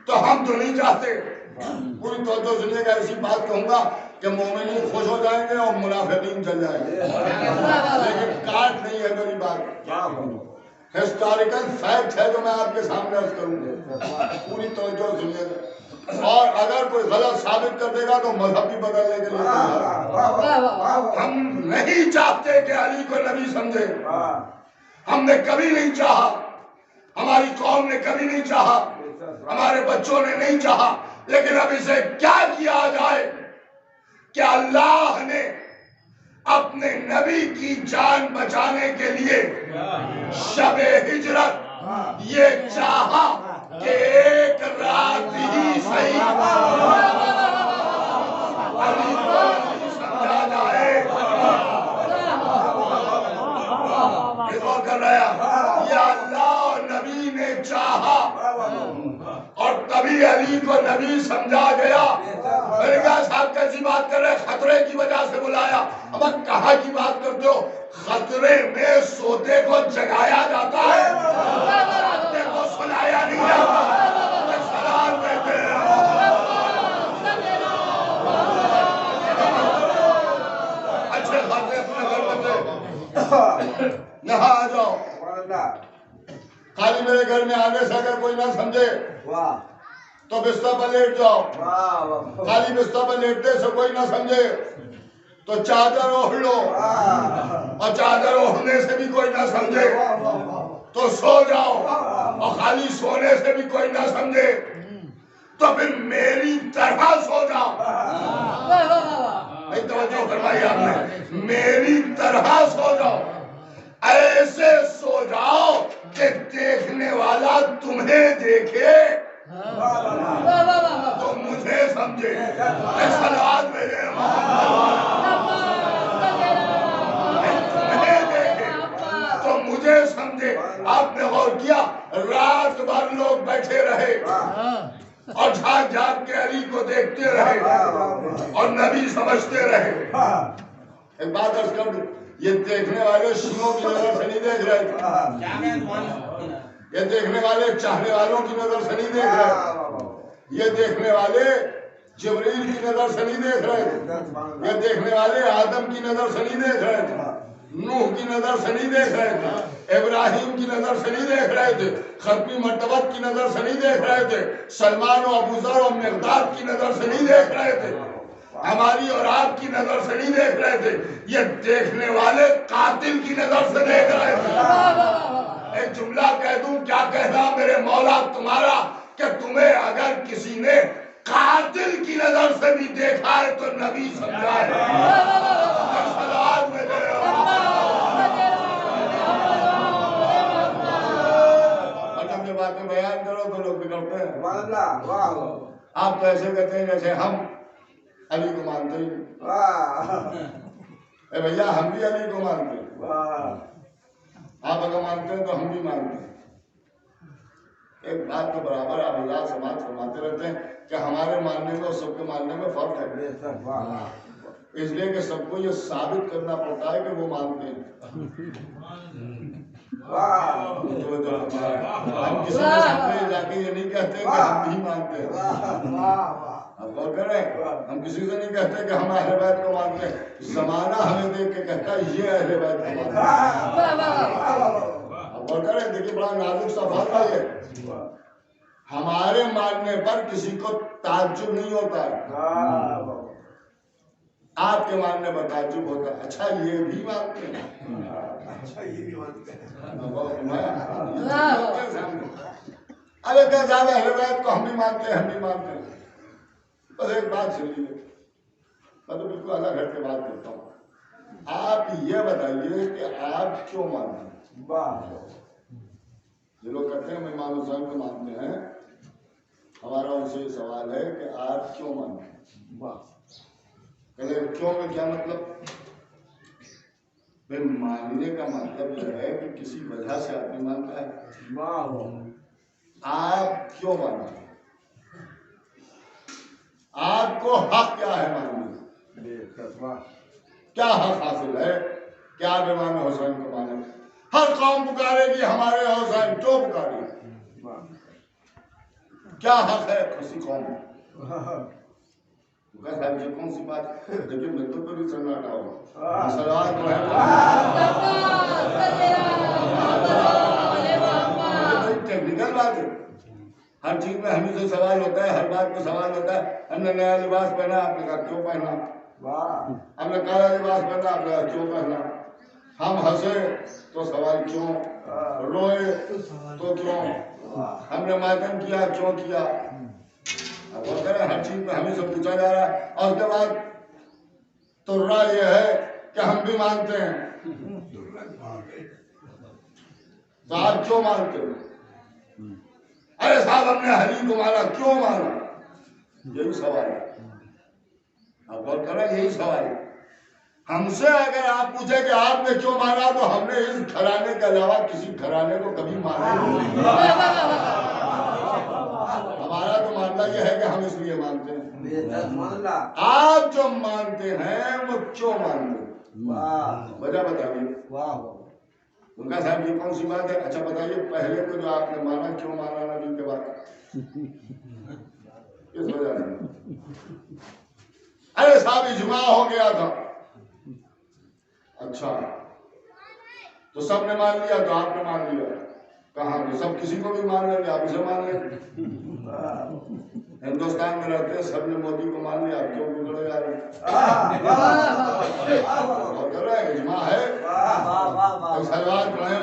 تو ہم تو نہیں چاہتے. پوری توجہ سنیے گا, ایسی بات کہوں گا کہ مومنین خوش ہو جائیں گے اور منافقین چل جائیں گے, لیکن کاٹ نہیں ہے میری بات, ہسٹوریکل فیکٹ ہے جو میں آپ کے سامنے عرض کروں گا. پوری توجہ سنیے گا, اور اگر کوئی غلط ثابت کر دے گا تو مذہب بھی بدلنے کے لیے. ہم نہیں چاہتے کہ علی کو نبی سمجھے, ہم نے کبھی نہیں چاہا, ہماری قوم نے کبھی نہیں چاہا, ہمارے بچوں نے نہیں چاہا. لیکن اب اسے کیا کیا جائے کہ اللہ نے اپنے نبی کی جان بچانے کے لیے شب ہجرت یہ چاہا کہ ایک رات ہی صحیح علی کو سمجھا جائے. کر رہا یا اللہ اور نبی نے چاہا اور تبھی علی کو نبی سمجھا گیا. میں نے کہا صاحب کیسی بات کر رہے, خطرے کی وجہ سے بلایا. اب کہاں کی بات کرتے ہو؟ خطرے میں سوتے کو جگایا جاتا ہے, سوتے کو سلایا نہیں جاتا. سلام کہتے ہیں اچھے خاصے اپنے گھر میں یہاں آ جاؤ. خالی میرے گھر میں آنے سے اگر کوئی نہ سمجھے تو بستر پر لیٹ جاؤ. خالی بستر پر لیٹنے سے کوئی نہ سمجھے تو چادر اوڑھ لو, اور چادر اوڑھنے سے بھی کوئی نہ سمجھے تو سو جاؤ, اور خالی سونے سے بھی کوئی نہ سمجھے تو پھر میری طرح سو جاؤ. نہیں توجہ فرمائی آپ نے, میری طرح سو جاؤ. ایسے سو جاؤ کہ دیکھنے والا تمہیں دیکھے تو مجھے سمجھے. سلوات بھیجے تمہیں دیکھے تو مجھے سمجھے. آپ نے غور کیا رات بھر لوگ بیٹھے رہے اور جھاگ جھاگ کے علی کو دیکھتے رہے اور نبی سمجھتے رہے. ایک بات عرض کر دوں, یہ دیکھنے والے شیعوں کی نظر سے نہیں دیکھ رہے تھے, یہ دیکھنے والے چاہنے والوں کی نظر سے نہیں دیکھ رہے, یہ دیکھنے والے جبریل کی نظر سے نہیں دیکھ رہے تھے, یہ دیکھنے والے آدم کی نظر سے نہیں دیکھ رہے تھے, نوح کی نظر سے نہیں دیکھ رہے تھے, ابراہیم کی نظر سے نہیں دیکھ رہے تھے, ختمی مرتبت کی نظر سے نہیں دیکھ رہے تھے, سلمان و ابوذر و مقداد کی نظر سے نہیں دیکھ رہے تھے, ہماری اور آپ کی نظر سے نہیں دیکھ رہے تھے. یہ دیکھنے والے قاتل کی نظر سے دیکھ رہے تھے. ایک جملہ کہہ دوں, کیا کہنا میرے مولا تمہارا کہ تمہیں اگر کسی نے قاتل کی نظر سے بھی دیکھا ہے تو نبی سمجھا ہے. اور جب یہ باتیں بیان کرو تو لوگ بگڑتے ہیں. آپ تو ایسے کہتے ہیں جیسے ہم علی کو مانتے ہی اے بھیا, ہم بھی علی کو مانتے ہیں. آپ اگر مانتے ہیں تو ہم بھی مانتے ہیں. ایک بات تو برابر آپ اللہ سے بات فرماتے رہتے ہیں کہ ہمارے ماننے میں اور سب کے ماننے میں فرق ہے, اس لیے کہ سب کو یہ ثابت کرنا پڑتا ہے کہ وہ مانتے ہیں. ہم کسی کے سامنے جا کے یہ نہیں کہتے کہ ہم بھی مانتے ہیں. آپ غور کریں، ہم کسی سے نہیں کہتے کہ ہم اہل بیت کو مانتے ہیں، زمانہ ہمیں دیکھ کے کہتا ہے یہ اہل بیت کو مانتے ہیں۔ آپ غور کریں، دیکھیے بڑا نازک سا بات ہے یہ، ہمارے ماننے پر کسی کو تعجب نہیں ہوتا ہے، آپ کے ماننے پر تعجب ہوتا ہے، اچھا یہ بھی مانتے ہیں، اچھا یہ بھی مانتے ہیں۔ ارے کہ صاحب اہل بیت کو ہم بھی مانتے ہیں، ہم بھی مانتے ہیں۔ بس ایک بات سنیے، میں تو بالکل الگ ہٹ کے بات کرتا ہوں، آپ یہ بتائیے کہ آپ کیوں مانتے ہیں؟ یہ لوگ کہتے ہیں ہم امام حسین کو مانتے ہیں، ہمارا ان سے یہ سوال ہے کہ آپ کیوں مانتے ہیں؟ کہتے ہیں کیوں میں کیا مطلب؟ پھر ماننے کا مطلب یہ ہے کہ کسی وجہ سے آدمی مانتا ہے۔ آپ کیوں مانتے ہیں؟ آپ کو حق کیا ہے ماننے؟ کیا حق حاصل ہے کہ آپ امام حسین کو مانیں؟ ہر قوم پکارے گی ہمارے حسین، کیوں پکارے گی؟ کیا حق ہے کسی قوم کو؟ صاحب یہ کون سی بات؟ لیکن ملتوں کو بھی سناٹا ہوگا، سلوات کو ہے ٹیکنیکل بات ہے، ہر چیز میں ہمیں سے سوال ہوتا ہے، ہر بات میں سوال ہوتا ہے۔ ہم نے نیا لباس پہنا، آپ نے کہا کیوں پہنا؟ ہم نے کالا لباس پہنا، آپ نے کہا کیوں پہنا؟ ہم ہنسے تو سوال کیوں، روئے تو کیوں، ہم نے ماتم کیا کیوں کیا؟ اب وہ کریں ہر چیز میں ہمیں سے پوچھا جا رہا ہے، اور اس کے بعد تو رائے یہ ہے کہ ہم بھی مانتے ہیں، تو آپ کیوں مانتے ہیں؟ ارے صاحب ہم نے علی کو مانا، کیوں مانا؟ یہی سوال ہے، آپ غور کریں یہی سوال ہے۔ ہم سے اگر آپ پوچھیں کہ آپ نے کیوں مانا، تو ہم نے اس گھرانے کے علاوہ کسی گھرانے کو کبھی مانا نہیں۔ ہمارا تو ماننا یہ ہے کہ ہم اس لیے مانتے ہیں۔ آپ جو مانتے ہیں وہ کیوں مانتے ہیں؟ وجہ بتائیے۔ ان کا صاحب یہ کون سی بات ہے؟ اچھا بتائیے پہلے کو جو آپ نے مانا کیوں مانا نبی کے بعد؟ کس وجہ سے؟ ارے صاحب اجماع ہو گیا تھا۔ اچھا تو سب نے مان لیا تو آپ نے مان لیا؟ کہاں کہ سب کسی کو بھی مان لیں گے، آپ اسے مان لیں۔ ہندوستان میں رہتے ہیں، سب نے مودی کو مان لیا، آپ کیوں بگڑے جا رہے ہیں؟ اور کر رہے ہیں اجماع ہے، سلوات پڑھیں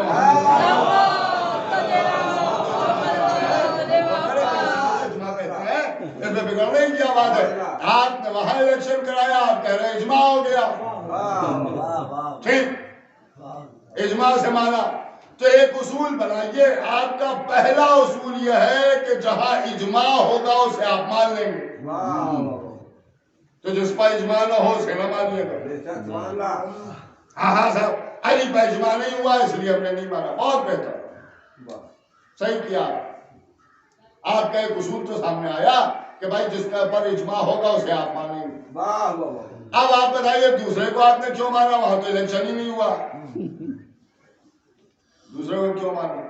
اس میں بگڑنے کی کیا بات ہے؟ آپ نے وہاں الیکشن کرایا، آپ کہہ رہے ہیں اجماع ہو گیا، ٹھیک اجماع سے مانا تو ایک اصول بنائیے۔ آپ کا پہلا اصول یہ ہے کہ جہاں اجماع ہوگا اسے آپ مان لیں گے، تو جس پر اجماع نہ ہو اسے نہ مانیے گا۔ ہاں صاحب علی پر اجماع نہیں ہوا اس لیے ہم نے نہیں مانا، بہت بہتر، صحیح کیا۔ آپ کا ایک اصول تو سامنے آیا کہ بھائی جس کا پر اجماع ہوگا اسے آپ مانیں گے۔ اب آپ بتائیے دوسرے کو آپ نے کیوں مانا؟ وہاں تو الیکشن ہی نہیں ہوا، دوسرے کو کیوں مانا؟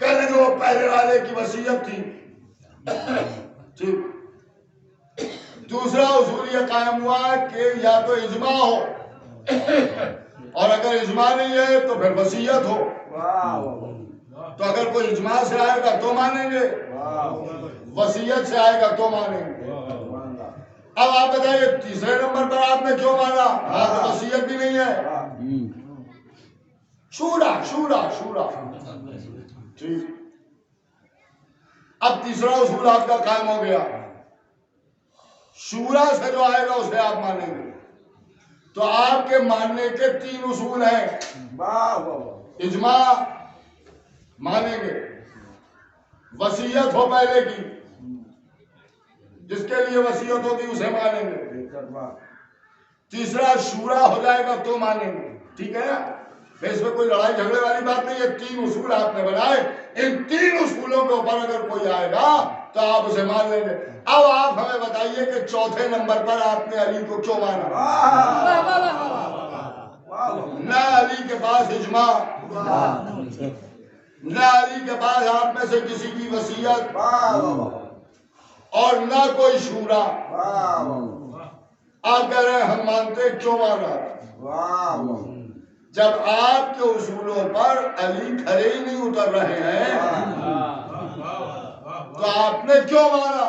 کہنے کہ وہ پہلے والے کی وصیت تھی، ٹھیک۔ دوسرا اصول یہ قائم ہوا کہ یا تو اجماع ہو، اور اگر اجماع نہیں ہے تو پھر وصیت ہو۔ تو اگر کوئی اجماع سے آئے گا تو مانیں گے، وصیت سے آئے گا تو مانیں گے۔ اب آپ بتائیے تیسرے نمبر پر آپ نے کیوں مانا؟ تو وصیت بھی نہیں ہے، شورا شورا شورا، ٹھیک۔ اب تیسرا اصول آپ کا قائم ہو گیا، شورا سے جو آئے گا اسے آپ مانیں گے۔ تو آپ کے ماننے کے تین اصول ہیں، اجماع مانیں گے، وصیت ہو پہلے کی، جس کے لیے وصیت ہوگی اسے مانیں گے، تیسرا شورا ہو جائے گا تو مانیں گے، ٹھیک ہے نا؟ اس میں کوئی لڑائی جھگڑے والی بات نہیں ہے، تین اصول آپ نے بنائے، ان تین اصولوں کے اوپر اگر کوئی آئے گا تو آپ اسے مان لیں گے۔ اب آپ ہمیں بتائیے کہ چوتھے نمبر پر آپ نے علی کو کیوں مانا؟ نہ علی کے پاس اجماع، نہ علی کے پاس آپ میں سے کسی کی وصیت، اور نہ کوئی شورا. آپ کہہ رہے ہیں ہم مانتے, کیوں مانا؟ جب آپ کے اصولوں پر علی کھڑے ہی نہیں اتر رہے ہیں تو آپ نے کیوں مانا؟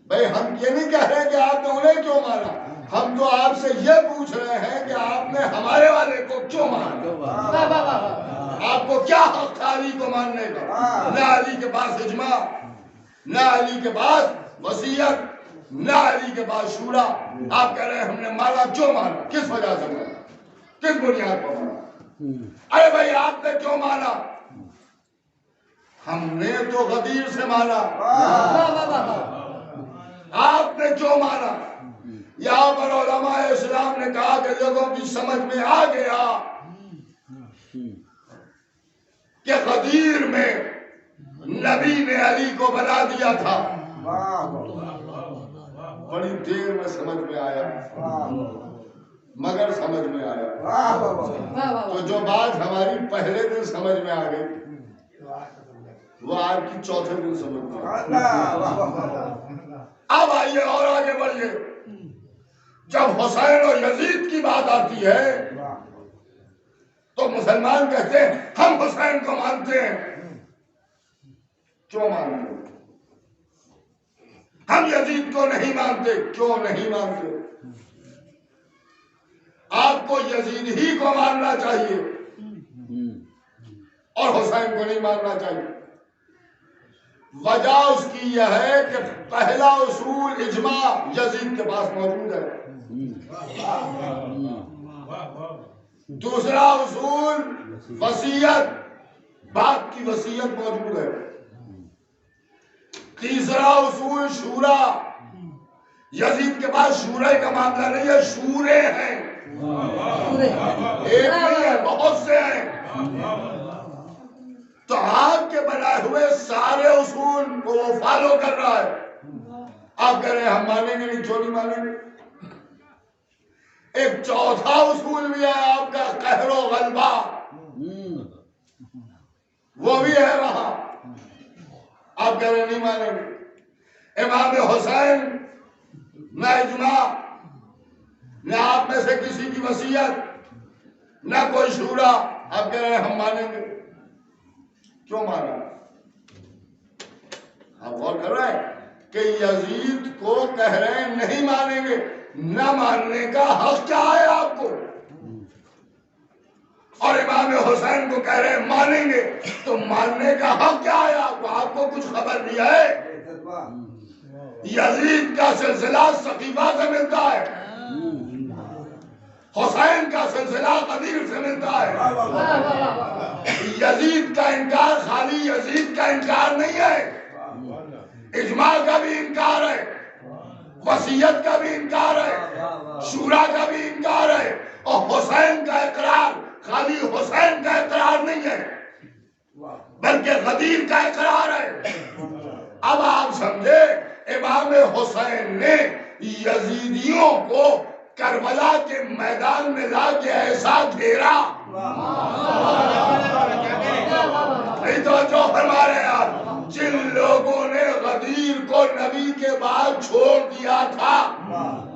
بھئی ہم یہ نہیں کہہ رہے کہ آپ نے انہیں کیوں مانا, ہم تو آپ سے یہ پوچھ رہے ہیں کہ آپ نے ہمارے والے کو کیوں مانا؟ آپ کو کیا حق تھا علی کو ماننے کا؟ نہ علی کے پاس اجماع, نہ علی کے پاس وصیت, نہ علی کے پاس شورا. آپ کہہ رہے ہیں ہم نے مانا, کیوں مانا؟ کس وجہ سے مانا؟ کس بنیاد پر مانا؟ ارے بھائی آپ نے کیوں مانا؟ ہم نے تو غدیر سے مانا. آپ نے کیوں مانا؟ یہاں پر علماء اسلام نے کہا کہ لوگوں کی سمجھ میں آ گیا کہ غدیر میں نبی نے علی کو بنا دیا تھا. بڑی دیر میں سمجھ میں آیا, مگر سمجھ میں آیا. تو جو بات ہماری پہلے دن سمجھ میں آ گئی وہ آپ کی چوتھے دن سمجھ میں آ گئی. اب آئیے اور آگے بڑھیے. جب حسین اور یزید کی بات آتی ہے تو مسلمان کہتے ہیں ہم حسین کو مانتے ہیں. کیوں مانتے ہیں؟ ہم یزید کو نہیں مانتے. کیوں نہیں مانتے؟ آپ کو یزید ہی کو ماننا چاہیے اور حسین کو نہیں ماننا چاہیے. وجہ اس کی یہ ہے کہ پہلا اصول اجماع یزید کے پاس موجود ہے. دوسرا اصول وصیت, باپ کی وصیت موجود ہے. تیسرا اصول شورا, یزید کے پاس شورے کا معاملہ نہیں ہے, شورے ہیں, ایک نہیں ہے, بہت سے ہیں. تو آپ کے بنائے ہوئے سارے اصول کو وہ فالو کر رہا ہے. آپ کہہ رہے ہیں ہم مانیں گے نہیں. کیوں نہیں مانیں گے؟ ایک چوتھا اصول بھی ہے آپ کا, قہر و غلبہ, وہ بھی ہے وہاں. آپ کہہ رہے ہیں نہیں مانیں گے. امام حسین نہ اجماع, نہ آپ میں سے کسی کی وصیت, نہ کوئی شورا. آپ کہہ رہے ہیں ہم مانیں گے. کیوں مانا؟ آپ غور کر رہے ہیں کہ یزید کو کہہ رہے ہیں نہیں مانیں گے. نہ ماننے کا حق کیا ہے آپ کو؟ اور امام حسین کو کہہ رہے ہیں مانیں گے. تو ماننے کا حق کیا ہے آپ کو؟ آپ کو کچھ خبر نہیں ہے. یزید کا سلسلہ سقیفہ سے ملتا ہے, حسین کا سلسلہ غدیر سے ملتا ہے. یزید کا انکار خالی یزید کا انکار نہیں ہے, اجماع کا بھی انکار ہے, وصیت کا بھی انکار ہے, شورا کا بھی انکار ہے, اور حسین کا اقرار خالی حسین کا اقرار نہیں ہے بلکہ غدیر کا اقرار ہے. اب آپ سمجھے امام حسین نے یزیدیوں کو کربلا کے میدان میں لا کے ایسا گھیرا, نہیں تو جو فرما رہے ہیں آپ, جن لوگوں نے غدیر کو نبی کے بعد چھوڑ دیا تھا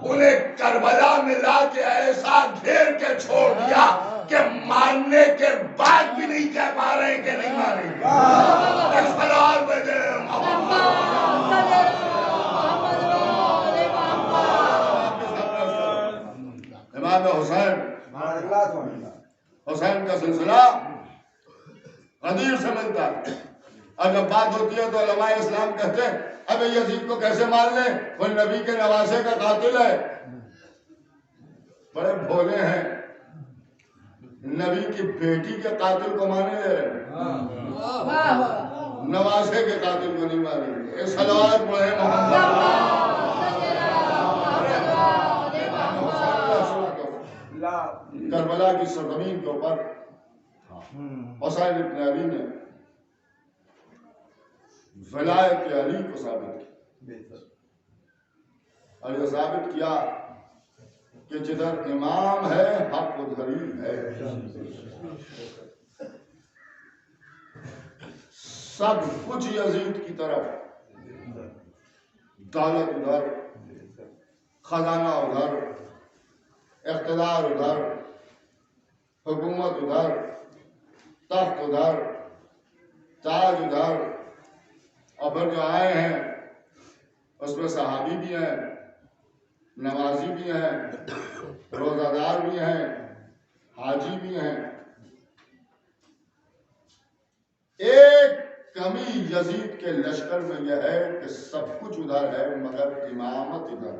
انہیں کربلا میں لا کے ایسا گھیر کے چھوڑ دیا کہ ماننے کے بعد بھی نہیں کہہ پا رہے کہ نہیں مانیں گے. ایک سلام بجے امام حسین کا سلسلہ غدیر سے ملتا ہے. اور جب بات ہوتی ہے تو علماء اسلام کہتے ہیں اب یزید کو کیسے مان لیں, وہ نبی کے نواسے کا قاتل ہے. بڑے بھولے ہیں, نبی کی بیٹی کے قاتل کو مانے لے رہے ہیں, نواسے کے قاتل کو نہیں مانیں گے. ایک صلوات پڑھے محمد. کربلا کی سرزمین کے اوپر حسین ابن علی نے ولایت علی کو ثابت کیا, اور یہ ثابت کیا کہ جدھر امام ہے حق ادھر ہی ہے. سب کچھ یزید کی طرف, دولت ادھر، خزانہ ادھر، اقتدار ادھر، حکومت ادھر، تخت ادھر، تاج ادھر، اور پھر جو آئے ہیں اس میں صحابی بھی ہیں، نمازی بھی ہیں، روزہ دار بھی ہیں، حاجی بھی ہیں۔ ایک کمی یزید کے لشکر میں یہ ہے کہ سب کچھ ادھر ہے مگر امامت ادھر،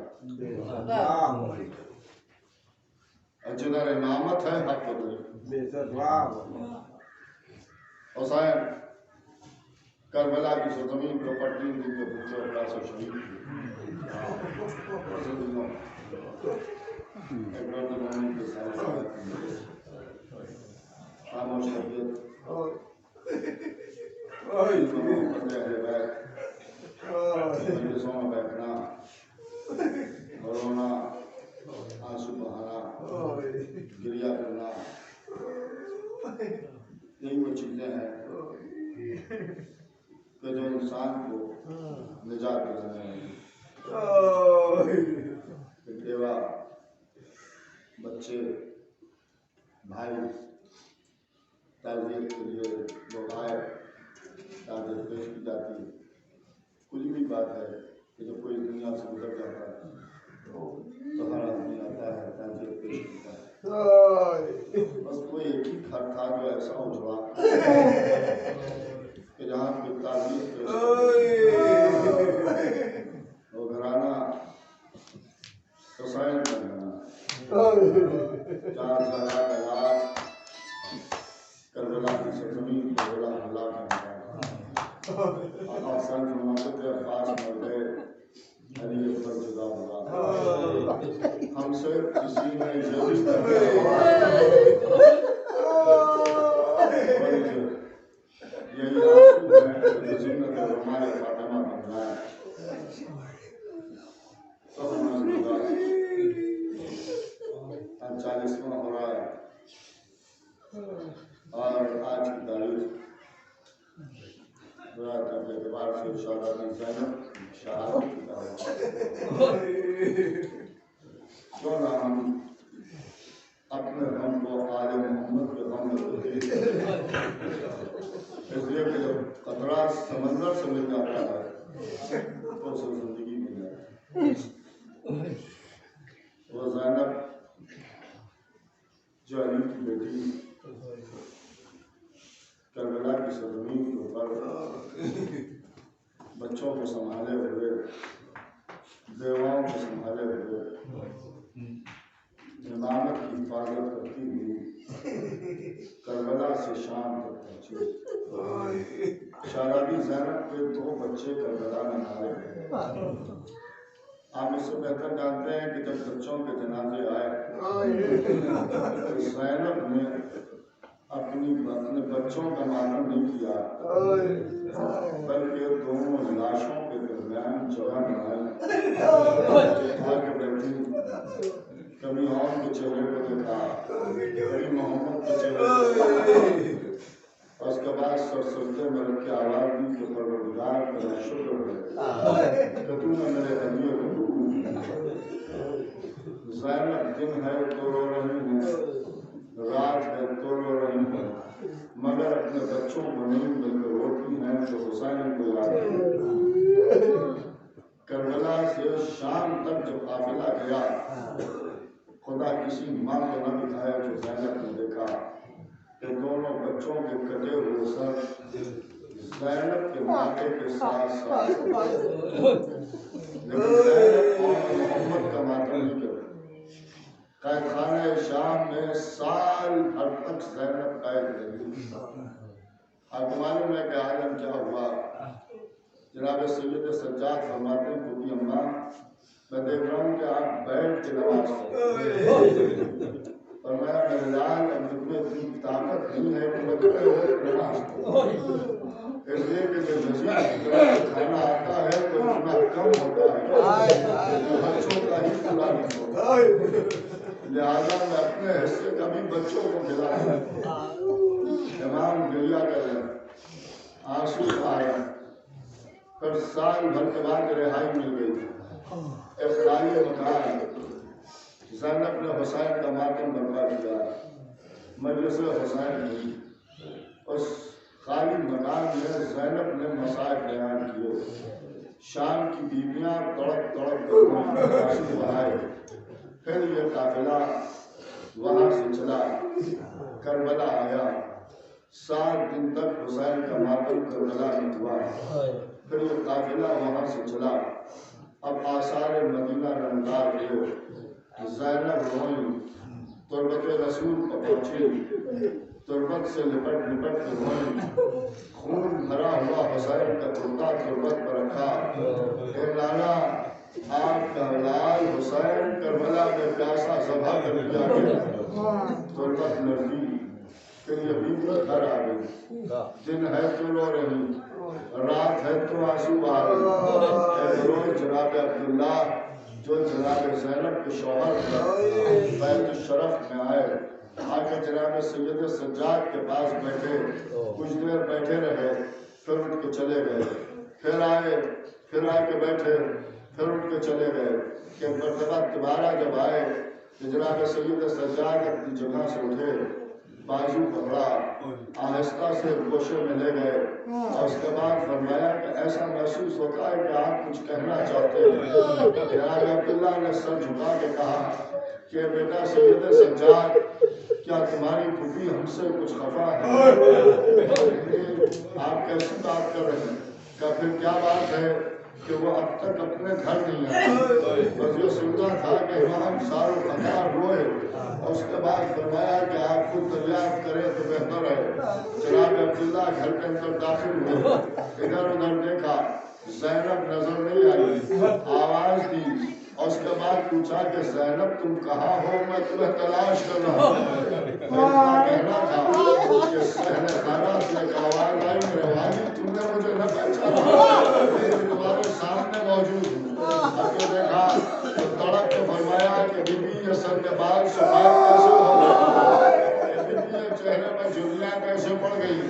اور جدھر امامت ہے حق ادھر۔ حسین کربلا کی سرزمین کو پٹی دن کے بھوکے اور پیاسے شہید ہوئے۔ ایک مرد مومن کے ساتھ خاموش طبیعت، محبت اہل بیت، مجلسوں میں بیٹھنا، رونا، آنسو بہانا، گریہ کرنا، یہی وہ چیزیں ہیں کہ جو انسان کو نجات دلانے ہیں۔ بیوہ، بچے، بھائی تعزیت کے لیے لوگ آئے، تعزیت پیش کی جاتی ہے۔ کچھ بھی بات ہے کہ جب کوئی دنیا سے گزر جاتا ہے تو ہر آدمی آتا ہے، تعزیت پیش کرتا ہے۔ بس کوئی ایک ہی گھر تھا جو ایسا اجڑا کہ جہاں کی تعزیت پیش وہ گھرانہ حسین کا گھرانہ، 4 سالہ کا لاش کربلا کی سرزمین کو بلا حملہ کرتا ہے۔ آقا حسین فرماتے تھے عباس مر گئے، علی اکبر جدا ہوا، ہم سے کسی نے یہ بھی یہی آنسو ہے کہ زینت رمائے فاطمہ بن جائے۔ تو ہم نے کہا 40واں ہو رہا ہے اور آج کی تاریخ برات کے اعتبار سے شہادت زینب شہادت کی تاریخ۔ کیوں نہ ہم اپنے غم کو آل محمد کے غم میں تبدیل کریں؟ اس لیے کہ جب قطرہ سمندر سے مل جاتا ہے تو اسے زندگی مل جاتی ہے۔ وہ زینب جو علی کی بیٹی کربلا کی سرزمین کے اوپر بچوں کو سنبھالے ہوئے، بیواؤں کو سنبھالے ہوئے، امامت کی حفاظت کرتی ہوئی کربلا سے شام تک پہنچی۔ شہزادی زینب کے 2 بچے کربلا میں مارے گئے۔ آپ اس سے بہتر جانتے ہیں کہ جب بچوں کے جنازے آئے زینب نے اپنے بچوں کا ماتم نہیں کیا بلکہ دونوں لاشوں کے درمیان جگہ بنائی تاکہ بیٹی کبھی اور کے چہرے کو دیکھا، کبھی محمد کے چہرے کو دیکھا، اور اس کے بعد سر سجدے میں رکھ کے آواز دی کہ پروردگار کا شکر ہے کہ تو نے میرے حمیے کو قبول کیا۔ زینب دن ہے تو رو رہی ہیں، رات ہے تو رو رہی ہیں، مگر اپنے بچوں کو نہیں بلکہ روتی ہیں تو حسین کو یاد ہے۔ کربلا سے شام تک جب قافلہ گیا خدا کسی ماں کو نہ دکھایا جو زینب نے دیکھا کہ دونوں بچوں کے کٹے ہوئے سر زینب کے ماتھے کے ساتھ ساتھ، لیکن زینب اور محمد کا ماتم نہیں کرے۔ قید خانہ شام میں سال بھر تک زینب قید رہی۔ آپ کو معلوم ہے کہ عالم کیا ہوا؟ جناب سید سجاد فرماتے ہیں بوبی اماں میں دیکھ رہا ہوں کہ آپ بیٹھ کے نماز پڑھتے ہیں، اور میرے لال اب میں اتنی طاقت نہیں ہے کہ میں کھڑے ہو کے نماز پڑھوں، اس لیے کہ جو یزید کی طرف سے کھانا آتا ہے تو اتنا کم ہوتا ہے کہ بچوں کا ہی پورا نہیں ہوتا، لہٰذا میں اپنے حصے کا بھی بچوں کو کھلا رہا ہوں۔ امام گریہ کر رہے ہیں، آنسو آ رہے ہیں، پھر سال بھر کے بعد رہائی مل گئی، ایک خالی مکان، زینب نے حسین کا ماتم برپا کیا، مجلس حسین ہوئی، اس خالی مکان میں زینب نے مسائل بیان کیے، شام کی بیویاں تڑپ تڑپ کر آنسو بہائے۔ پھر یہ قافلہ وہاں سے چلا، کربلا آیا، 7 دن تک حسین کا ماتم کربلا میں ہوا۔ پھر یہ قافلہ وہاں سے چلا، اب آثار مدینہ نمودار ہوئے، زینب روئیں، تربت رسول پر پہنچی، تربت سے لپٹ لپٹ کے روئیں، خون بھرا ہوا حسین کا کرتا تربت پر رکھا، اے لالا آپ کا لال حسین کربلا میں پیاسا ذبح کر دیا گیا۔ تربت لڑکی کہ یہ بیوی گھر آ گئی، دن ہے تو رو رہی، رات ہے تو آنسو بہا رہی، اے روئے جناب عبداللہ جو جناب زینب کے شوہر بیت الشرف میں آئے، آ کے جناب سید سجاد کے پاس بیٹھے، کچھ دیر بیٹھے رہے، پھر اٹھ کے چلے گئے، پھر آئے، پھر آ کے بیٹھے، پھر اٹھ کے چلے گئے، کہ مرتبہ دوبارہ جب آئے کہ جناب سید سجاد اپنی جگہ سے اٹھے، بازو پکڑا، آہستہ سے گوشے میں لے گئے، اور اس کے بعد فرمایا کہ ایسا محسوس ہوتا ہے کہ آپ کچھ کہنا چاہتے ہیں۔ جناب عبداللہ نے سر جھکا کے کہا کہ بیٹا سید سجاد کیا تمہاری پھوپھی ہم سے کچھ خفا ہے؟ آپ کیسی بات کر رہے ہیں؟ کہ پھر کیا بات ہے کہ وہ اب تک اپنے گھر نہیں آئے، بس یہ سنتا تھا کہ امام سارو خطار روئے، اور اس کے بعد فرمایا کہ آپ خود دریافت کریں تو بہتر ہے۔ جناب عبداللہ گھر کے اندر داخل ہوئے، ادھر ادھر دیکھا، زینب نظر نہیں آئی، آواز دی، اور اس کے بعد پوچھا کہ زینب تم کہاں ہو، میں تمہیں تلاش کر رہا ہوں۔ اتنا کہنا تھا کہ صحنِ خانہ سے ایک آواز آئی، میرے والد تم نے مجھے نہ پہچانا، میں تمہارے سامنے موجود ہوں۔ اب یہ دیکھا تو تڑپ کے فرمایا کہ بی بی یہ سر کے بال سفید کیسے ہو گئے، بی بی یہ چہرے میں جھریاں کیسے پڑ گئی۔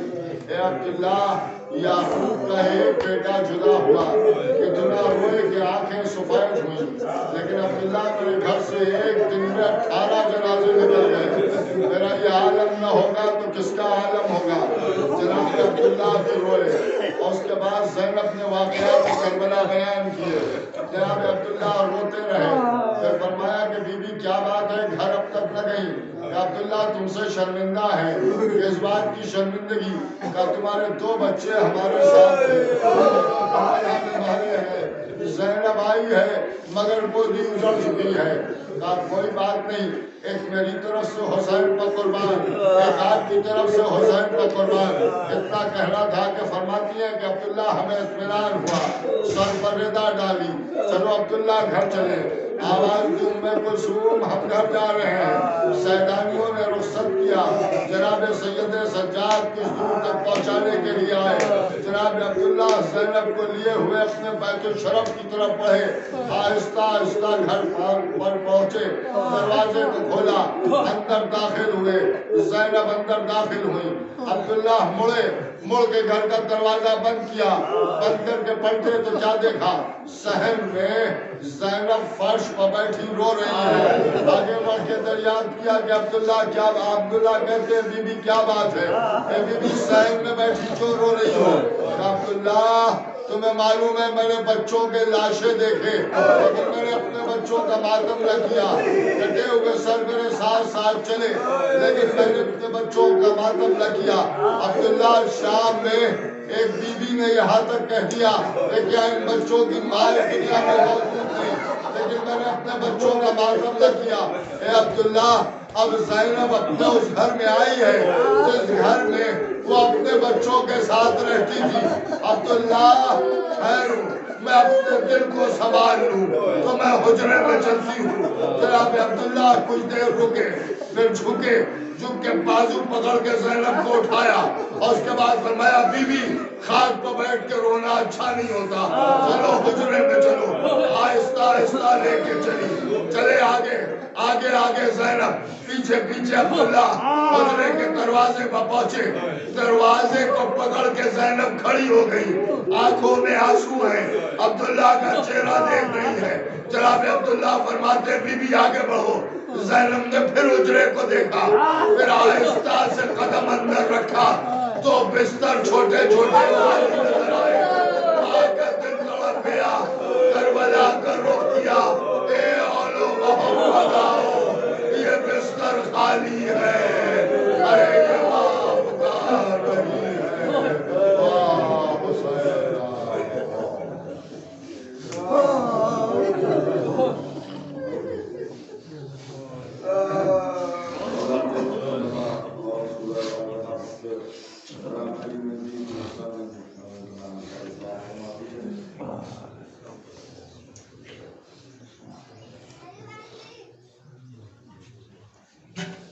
اے عبداللہ یعقوب کا ایک بیٹا جدا ہوا، اتنا روئے کہ آنکھیں سفید ہوئیں، لیکن عبداللہ میرے گھر سے ایک دن میں 18 جنازے نکل گئے، میرا یہ عالم نہ ہوگا تو کس کا عالم ہوگا۔ جناب عبداللہ بھی روئے، اور اس کے بعد زینب نے واقعات کربلا بیان کیے، جناب عبداللہ روتے رہے، پھر فرمایا کہ بی بی کیا بات ہے، گھر اب تک نہ گئی؟ کہ عبداللہ تم سے شرمندہ ہے، کہ اس بات کی شرمندگی کہ تمہارے 2 بچے ہمارے ساتھ ہیں، زینب آئی ہے مگر گودی اجڑ چکی ہے۔ کہا کوئی بات نہیں، ایک میری طرف سے حسین پر قربان، ایک آپ کی طرف سے حسین پر قربان۔ اتنا کہنا تھا کہ فرماتی ہے کہ عبداللہ ہمیں اطمینان ہوا، سر پر ردا ڈالی، چلو عبداللہ گھر چلے۔ آواز دی ام کلثوم ہم گھر جا رہے ہیں۔ سیدانیوں نے رخصت کیا، جناب سید سجاد کچھ دور تک پہنچانے کے لیے آئے، جناب عبداللہ زینب کو لیے ہوئے اپنے بیت الشرف کی طرف بڑھے، آہستہ آہستہ گھر پر پہنچے، دروازے کو کھولا، اندر داخل ہوئے، زینب اندر داخل ہوئی، عبداللہ مڑ کے گھر کا دروازہ بند کیا، بند کر کے پلٹے تو کیا دیکھا، صحن میں زینب فرش پر بیٹھی رو رہی ہے۔ آگے بڑھ کے دریافت کیا کہ عبداللہ کیا، عبداللہ کہتے ہیں بی بی کیا بات ہے، اے بی بی صحن میں بیٹھی کیوں رو رہی ہو؟ عبداللہ تمہیں معلوم ہے میں نے بچوں کے لاشیں دیکھے، لیکن میں نے اپنے بچوں کا ماتم نہ کیا، کٹے ہوئے سر میرے ساتھ ساتھ چلے، لیکن میں نے اپنے بچوں کا ماتم نہ کیا۔ عبداللہ شام میں ایک بی بی نے یہاں تک کہہ دیا کہ کیا ان بچوں کی ماں دنیا میں موجود تھی، لیکن میں نے اپنے بچوں کا ماتم نہ کیا۔ اے عبداللہ اب زینب اپنے اس گھر میں آئی ہے جس گھر میں وہ اپنے بچوں کے ساتھ رہتی تھی۔ عبداللہ خیر میں اپنے دل کو سنبھال لوں تو میں حجرے میں چلتی ہوں۔ جناب عبداللہ کچھ دیر رکے، پھر جھکے، جھک کے بازو پکڑ کے زینب کو اٹھایا، اور اس کے بعد فرمایا بی بی خاک پر بیٹھ کے رونا اچھا نہیں ہوتا، چلو حجرے میں چلو۔ آہستہ آہستہ لے کے چلی، چلے آگے آگے آگے زینب پیچھے پیچھے عبداللہ حجرے کے دروازے پر پہنچے. دروازے کو پکڑ کے زینب کھڑی ہو گئی, آنکھوں میں آنسو ہیں, عبداللہ کا چہرہ دیکھ رہی ہے. جناب عبداللہ فرماتے بی بی آگے بڑھو. زینب نے پھر حجرے کو دیکھا, پھر آہستہ سے قدم اندر رکھا تو بستر چھوٹے چھوٹے نظر آئے. آ کر دل تڑپ گیا, کربلا کا رخ کیا, اے اولو محمد آؤ, یہ بستر خالی ہے. ارے یہ ماں پکار رہی ہے, واہ حسین. Thank you.